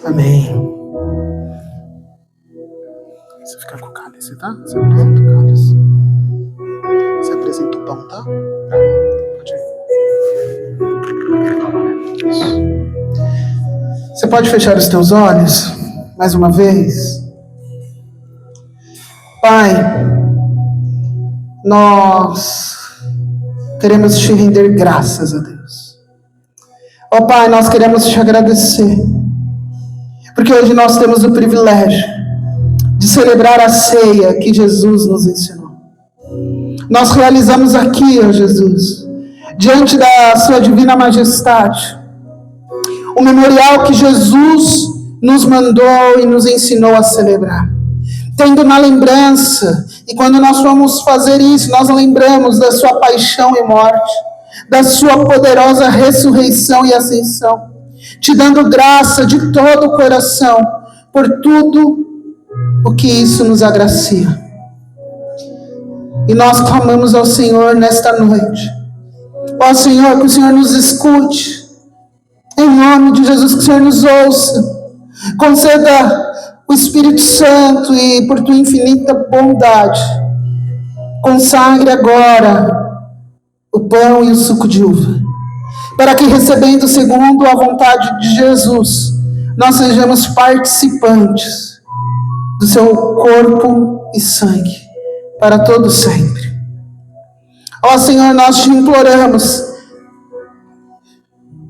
Amém. Você fica com o cálice, tá? Você apresenta o cálice. Você apresenta o pão, tá? Pode ir. Isso. Você pode fechar os teus olhos, mais uma vez. Pai, nós queremos te render graças a Deus. Ó Pai, nós queremos te agradecer, porque hoje nós temos o privilégio de celebrar a ceia que Jesus nos ensinou. Nós realizamos aqui, ó Jesus, diante da sua divina majestade, o memorial que Jesus nos mandou e nos ensinou a celebrar. Tendo na lembrança, e quando nós vamos fazer isso, nós lembramos da sua paixão e morte, da sua poderosa ressurreição e ascensão, te dando graça de todo o coração por tudo o que isso nos agracia. E nós clamamos ao Senhor nesta noite. Ó Senhor, que o Senhor nos escute. Em nome de Jesus, que o Senhor nos ouça. Conceda o Espírito Santo e por tua infinita bondade, consagre agora o pão e o suco de uva, para que, recebendo segundo a vontade de Jesus, nós sejamos participantes do seu corpo e sangue, para todo sempre. Ó Senhor, nós te imploramos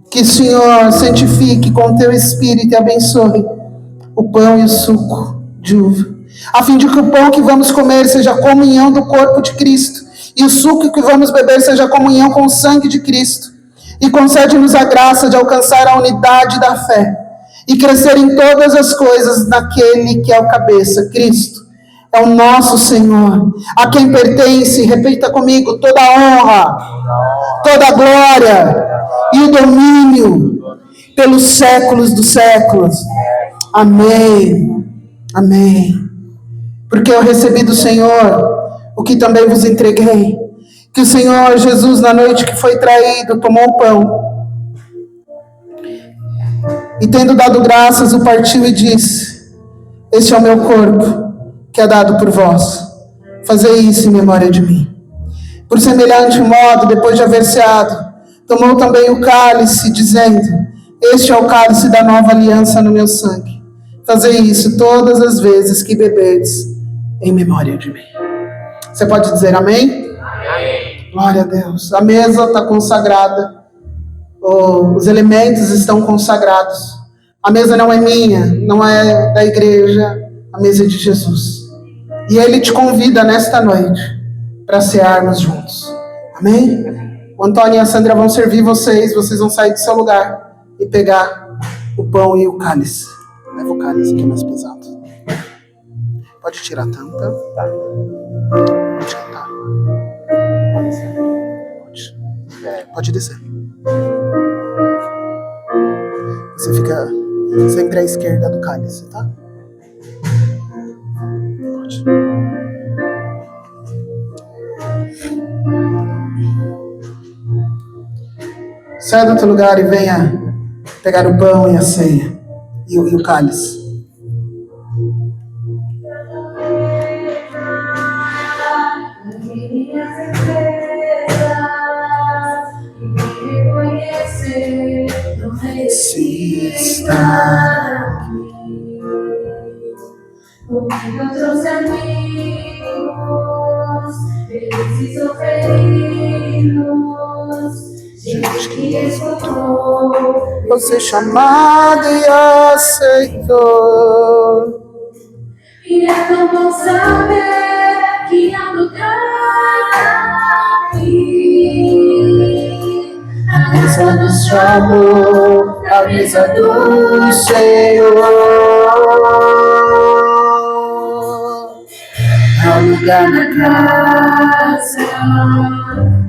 que o Senhor santifique com teu Espírito e abençoe o pão e o suco de uva, a fim de que o pão que vamos comer seja a comunhão do corpo de Cristo, e o suco que vamos beber seja a comunhão com o sangue de Cristo. E concede-nos a graça de alcançar a unidade da fé e crescer em todas as coisas naquele que é o cabeça, Cristo. É o nosso Senhor, a quem pertence, repita comigo, toda a honra, toda a glória e o domínio pelos séculos dos séculos. Amém. Amém. Porque eu recebi do Senhor o que também vos entreguei, que o Senhor Jesus, na noite que foi traído, tomou o pão e, tendo dado graças, o partiu e disse: este é o meu corpo, que é dado por vós. Fazei isso em memória de mim. Por semelhante modo, depois de haver ceado, tomou também o cálice, dizendo: este é o cálice da nova aliança no meu sangue. Fazei isso todas as vezes que beberdes em memória de mim. Você pode dizer amém? Amém. Glória a Deus. A mesa está consagrada. Os elementos estão consagrados. A mesa não é minha, não é da igreja. A mesa é de Jesus. E Ele te convida nesta noite para cearmos juntos. Amém? O Antônio e a Sandra vão servir vocês. Vocês vão sair do seu lugar e pegar o pão e o cálice. Leva o cálice que é mais pesado. Pode tirar a tampa. Pode cantar. Pode descer. Você fica sempre à esquerda do cálice, tá? Pode. Sai do teu lugar e venha pegar o pão e a ceia e o cálice. Se está aqui, comigo eu trouxe amigos, felizes ou felizes, pequeninos, gente que escutou. Você chamado e aceitou. E é tão bom saber que há lugar aqui. A mesa do chamou, a mesa do Senhor. Há lugar na casa,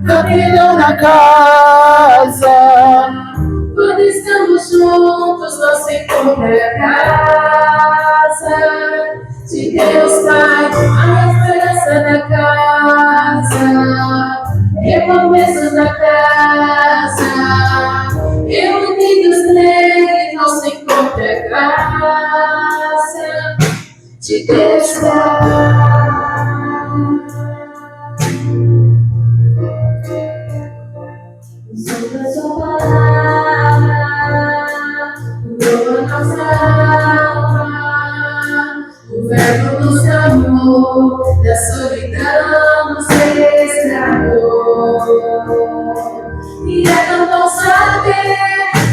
Capilhão na casa. quando estamos juntos, nosso encontro é a casa de Deus Pai, a esperança da casa, recomeço da casa, reunidos nele, nosso encontro é a casa de Deus Pai. Sobre a sua palavra, nova nossa alma. O verbo nos amou, da solidão nos resgatou. E é tão bom saber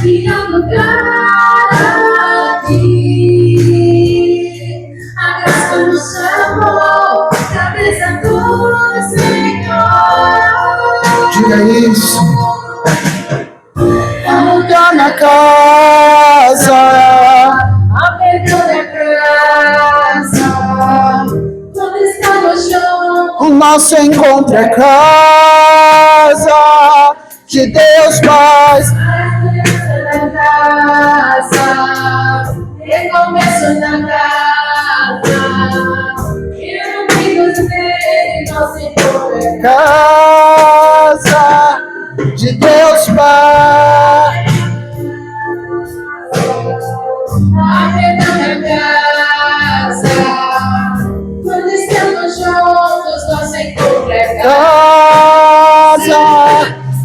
que há lugar aqui. A graça nos chamou, cabeça do Senhor. Diga isso. Há lugar na casa. Apertou da casa, quando estamos juntos, O nosso encontro é casa de Deus Pai. a esperança da casa, recomeço da casa, reunidos nele, nosso encontro é Casa de Deus Pai. apertou da casa, quando estamos juntos, nosso encontro é Casa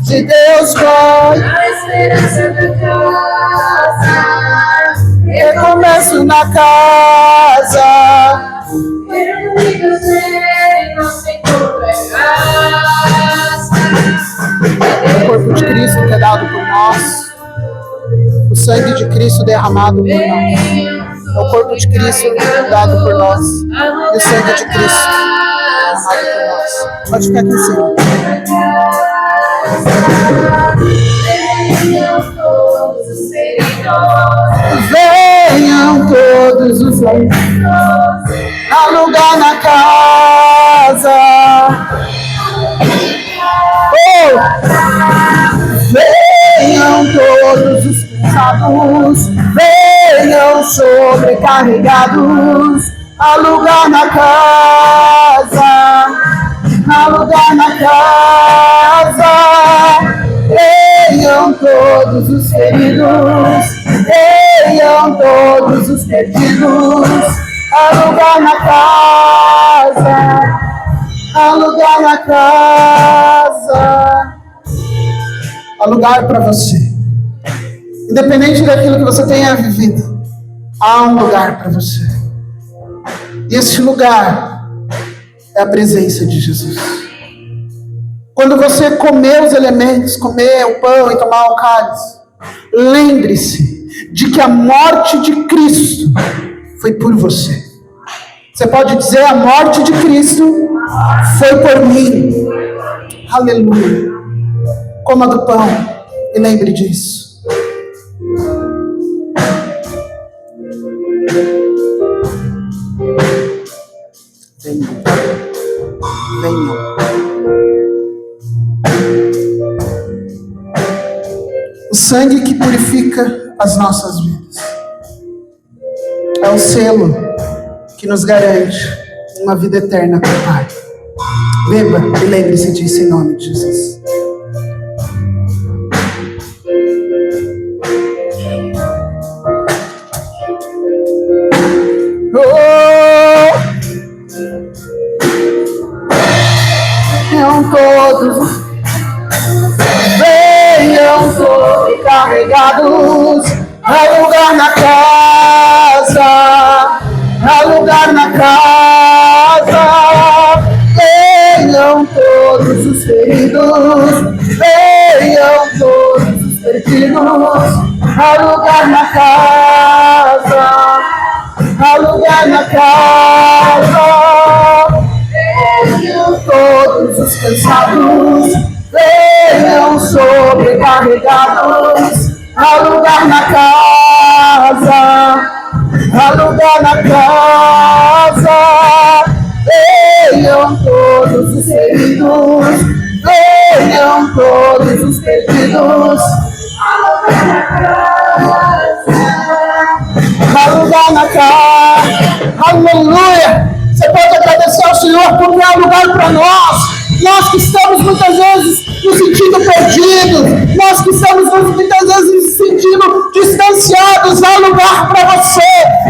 de Deus Pai. a esperança da casa, Recomeço na casa. reunidos nele, nosso encontro é graça. O corpo de Cristo que é dado por nós. O sangue de Cristo derramado por nós. É o corpo de Cristo dado por nós. E o sangue de Cristo derramado por nós. Pode ficar aqui em cima. Venham todos os feridos, Venham todos os há lugar na casa. Oh! Venham todos os cansados, venham sobrecarregados, há lugar na casa, há lugar na casa. Venham todos os feridos, venham todos os perdidos, há lugar na casa, há lugar na casa. Há lugar para você. Independente daquilo que você tenha vivido, há um lugar para você. E esse lugar é a presença de Jesus. Quando você comer os elementos, comer o pão e tomar o cálice, lembre-se de que a morte de Cristo foi por você. Você pode dizer: a morte de Cristo foi por mim. Aleluia. Coma do pão e lembre disso. Venham. Venham. O sangue que purifica as nossas vidas é o selo que nos garante uma vida eterna com o Pai. Beba e lembre-se disso em nome de Jesus. Venham todos, venham sobrecarregados, há lugar na casa, há lugar na casa. Venham todos os feridos, venham todos os perdidos, há lugar na casa, há lugar na casa. Venham todos os cansados, venham sobrecarregados, há lugar na casa, há lugar na casa. Venham todos os feridos, venham todos os perdidos, há lugar na casa. Aleluia! Você pode agradecer ao Senhor porque há lugar para nós. Nós que estamos muitas vezes nos sentindo perdidos, nós que estamos muitas vezes nos sentindo distanciados, há lugar para você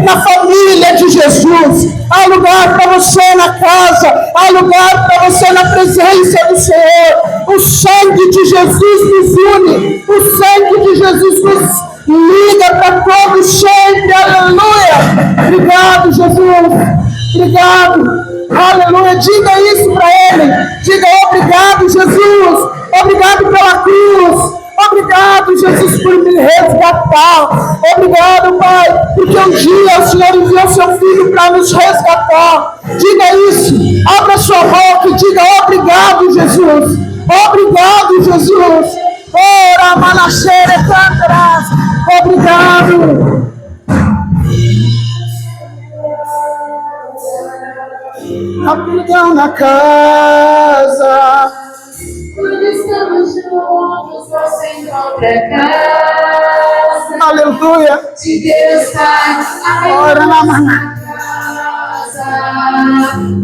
na família de Jesus, há lugar para você na casa, há lugar para você na presença do Senhor. O sangue de Jesus nos une, o sangue de Jesus nos liga para todos sempre. Aleluia! Obrigado, Jesus. Obrigado. Aleluia. Diga isso para Ele. Diga obrigado, Jesus. Obrigado pela cruz. Obrigado, Jesus, por me resgatar. Obrigado, Pai, porque um dia o Senhor enviou seu Filho para nos resgatar. Diga isso. Abra sua boca e diga obrigado, Jesus. Obrigado, Jesus. Ora, Manaxere, cantarás. Obrigado. Rapidão na casa. Quando estamos juntos, você encontra casa. Aleluia. De Deus Pai, Ora na mana. casa.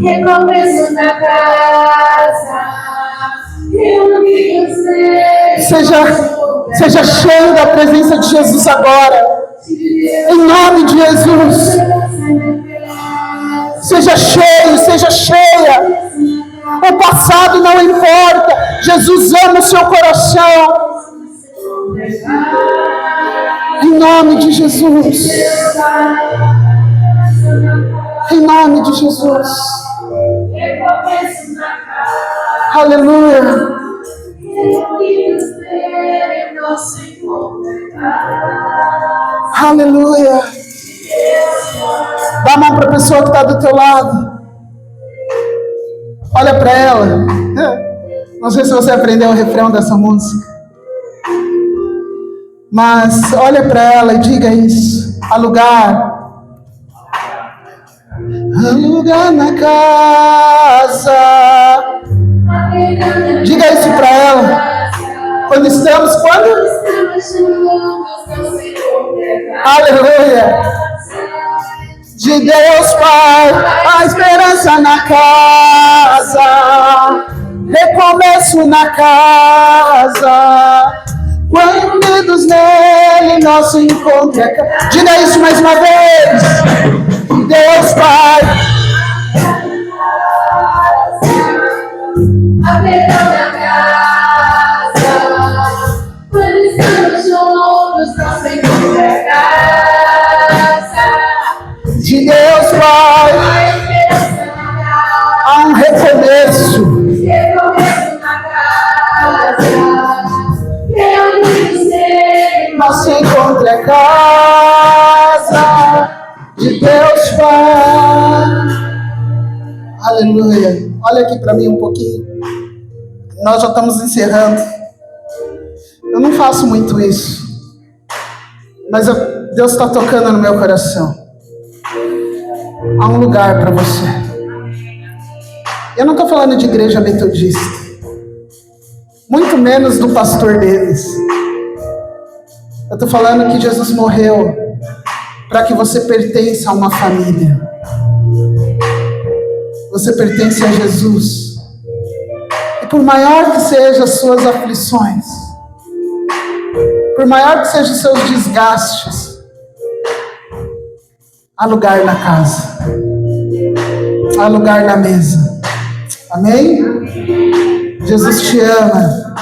Recomeço na casa. Reunimos Seja cheio da presença de Jesus agora. Em nome de Jesus. Seja cheio, seja cheia. O passado não importa. Jesus ama o seu coração. Em nome de Jesus. Em nome de Jesus. Aleluia. Aleluia. Dá a mão para a pessoa que está do teu lado. Olha para ela. Não sei se você aprendeu o refrão dessa música. Mas olha para ela e diga isso. Há lugar. Há lugar na casa. Diga isso para ela. Quando estamos aleluia. De Deus Pai, a esperança na casa, recomeço na casa, quando unidos nele nosso encontro é casa. Diga isso mais uma vez. De Deus Pai, a perdão na casa. Quando estamos juntos, nosso encontro é casa. de Deus Pai, há um recomeço. Recomeço na casa. Reunidos nele, Nosso encontro é casa de Deus Pai. Aleluia. Olha aqui para mim um pouquinho. Nós já estamos encerrando. Eu não faço muito isso, mas Deus está tocando no meu coração. Há um lugar para você. Eu não estou falando de igreja metodista, muito menos do pastor deles. Eu estou falando que Jesus morreu para que você pertença a uma família. Você pertence a Jesus. E por maior que sejam as suas aflições, por maior que sejam os seus desgastes, há lugar na casa. Há lugar na mesa. Amém? Jesus te ama.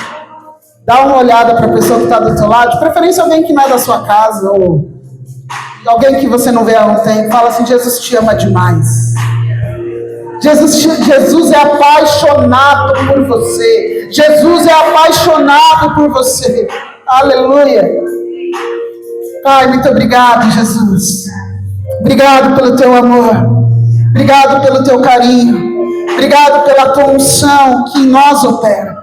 Dá uma olhada para a pessoa que está do teu lado, de preferência alguém que não é da sua casa, ou alguém que você não vê há um tempo. Fala assim: Jesus te ama demais. Jesus é apaixonado por você. Jesus é apaixonado por você. Aleluia. Pai, muito obrigado, Jesus. Obrigado pelo teu amor. Obrigado pelo teu carinho. Obrigado pela tua unção que em nós opera.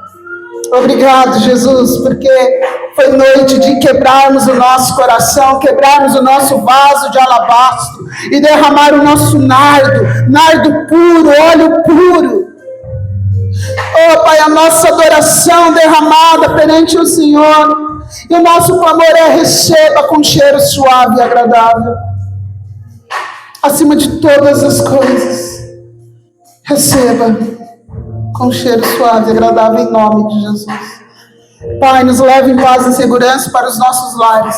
Obrigado, Jesus, porque foi noite de quebrarmos o nosso coração, quebrarmos o nosso vaso de alabastro e derramar o nosso nardo puro, óleo puro. Oh, Pai, a nossa adoração derramada perante o Senhor. E o nosso clamor é: receba com cheiro suave e agradável. Acima de todas as coisas, receba com cheiro suave e agradável em nome de Jesus. Pai, nos leve em paz e segurança para os nossos lares.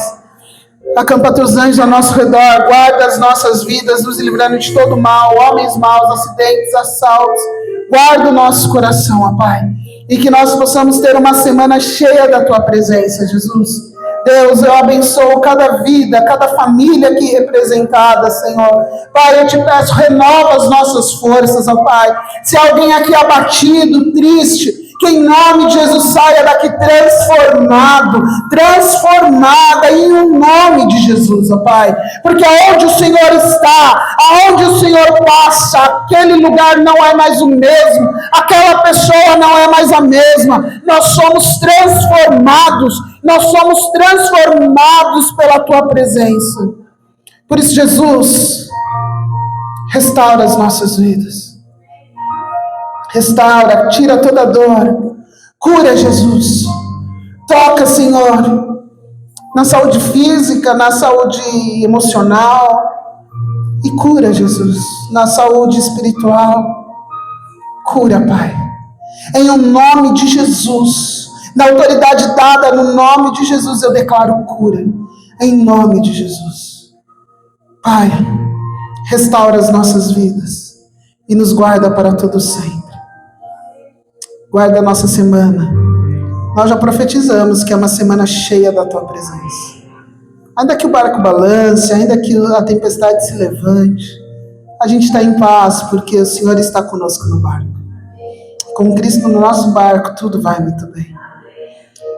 Acampa teus anjos ao nosso redor, guarda as nossas vidas, nos livrando de todo mal, homens maus, acidentes, assaltos. Guarda o nosso coração, ó Pai. E que nós possamos ter uma semana cheia da tua presença, Jesus. Deus, eu abençoo cada vida, cada família aqui representada, Senhor. Pai, eu te peço, renova as nossas forças, ó Pai. Se alguém aqui abatido, triste, que em nome de Jesus saia daqui transformada em um nome de Jesus, ó Pai. Porque aonde o Senhor está, aonde o Senhor passa, aquele lugar não é mais o mesmo, aquela pessoa não é mais a mesma. Nós somos transformados pela Tua presença. Por isso, Jesus, restaura as nossas vidas. Restaura, tira toda dor. Cura, Jesus. Toca, Senhor, na saúde física, na saúde emocional. E cura, Jesus, na saúde espiritual. Cura, Pai. Em o nome de Jesus, na autoridade dada no nome de Jesus, eu declaro cura. Em nome de Jesus. Pai, restaura as nossas vidas e nos guarda para todo sempre. Guarda a nossa semana. Nós já profetizamos que é uma semana cheia da Tua presença. Ainda que o barco balance, ainda que a tempestade se levante, a gente está em paz, porque o Senhor está conosco no barco. Com Cristo no nosso barco, tudo vai muito bem.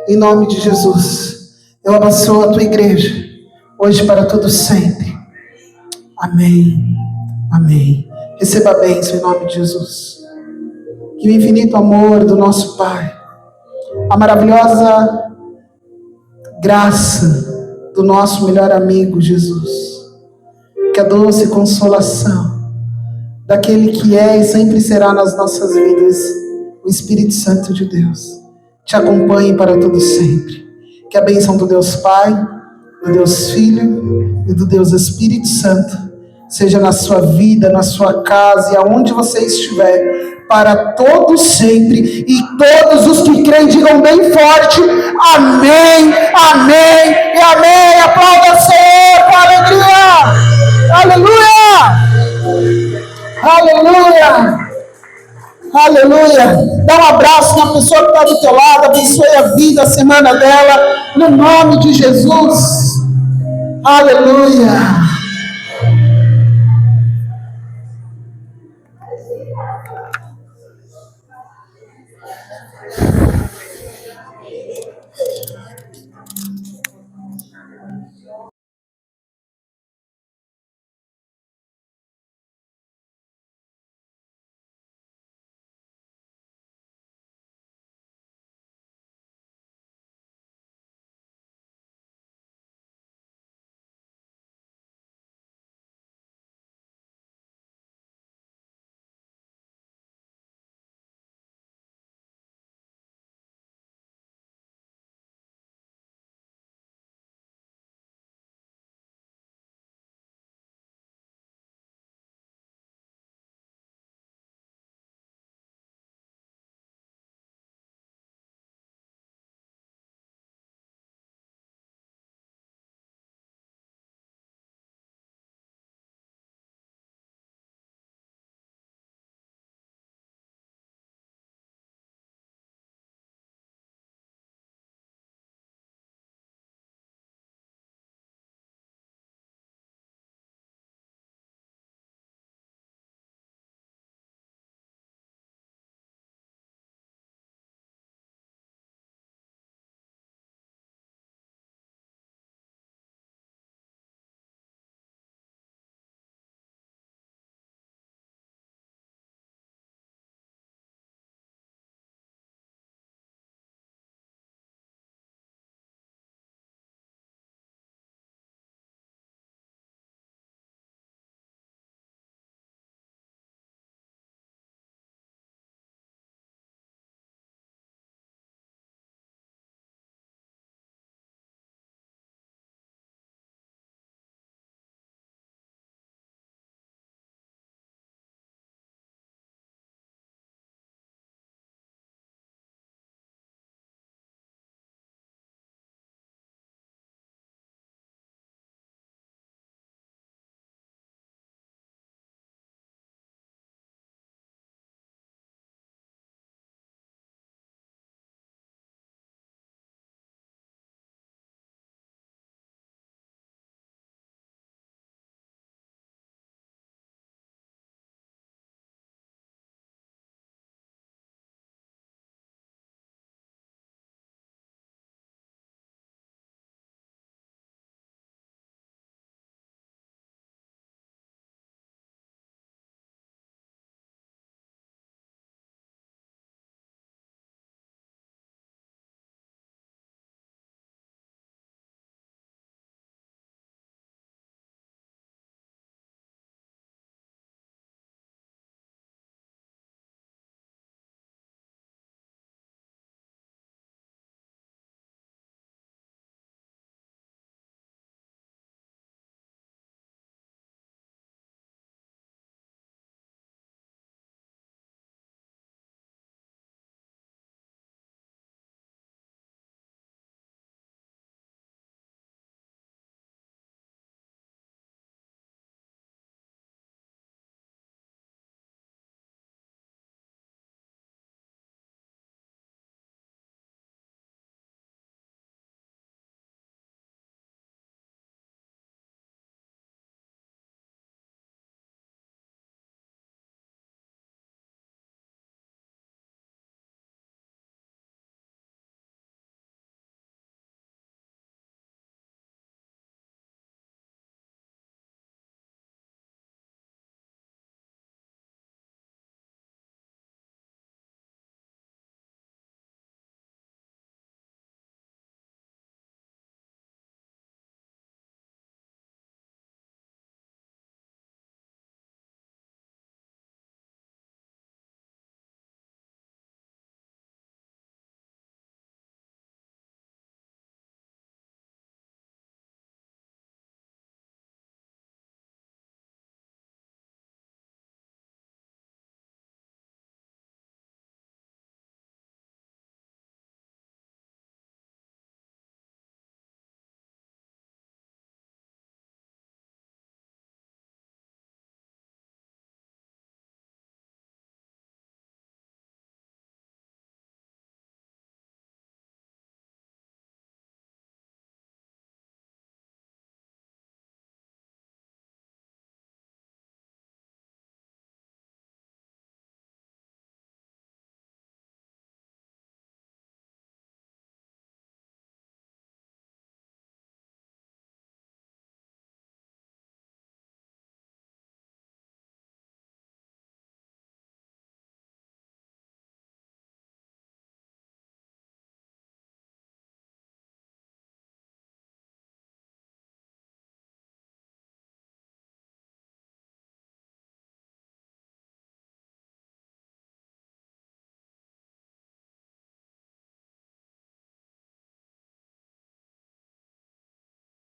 Em nome de Jesus, eu abençoo a Tua igreja, hoje para todo sempre. Amém. Amém. Receba a bênção em nome de Jesus. Que o infinito amor do nosso Pai, a maravilhosa graça do nosso melhor amigo Jesus, que a doce consolação daquele que é e sempre será nas nossas vidas, o Espírito Santo de Deus, te acompanhe para todo sempre. Que a bênção do Deus Pai, do Deus Filho e do Deus Espírito Santo seja na sua vida, na sua casa e aonde você estiver, para todos sempre, e todos os que creem digam bem forte, amém, amém e amém. Aplauda o Senhor com alegria, aleluia, aleluia, aleluia. Dá um abraço na pessoa que está do teu lado, abençoe a vida, a semana dela, no nome de Jesus, aleluia.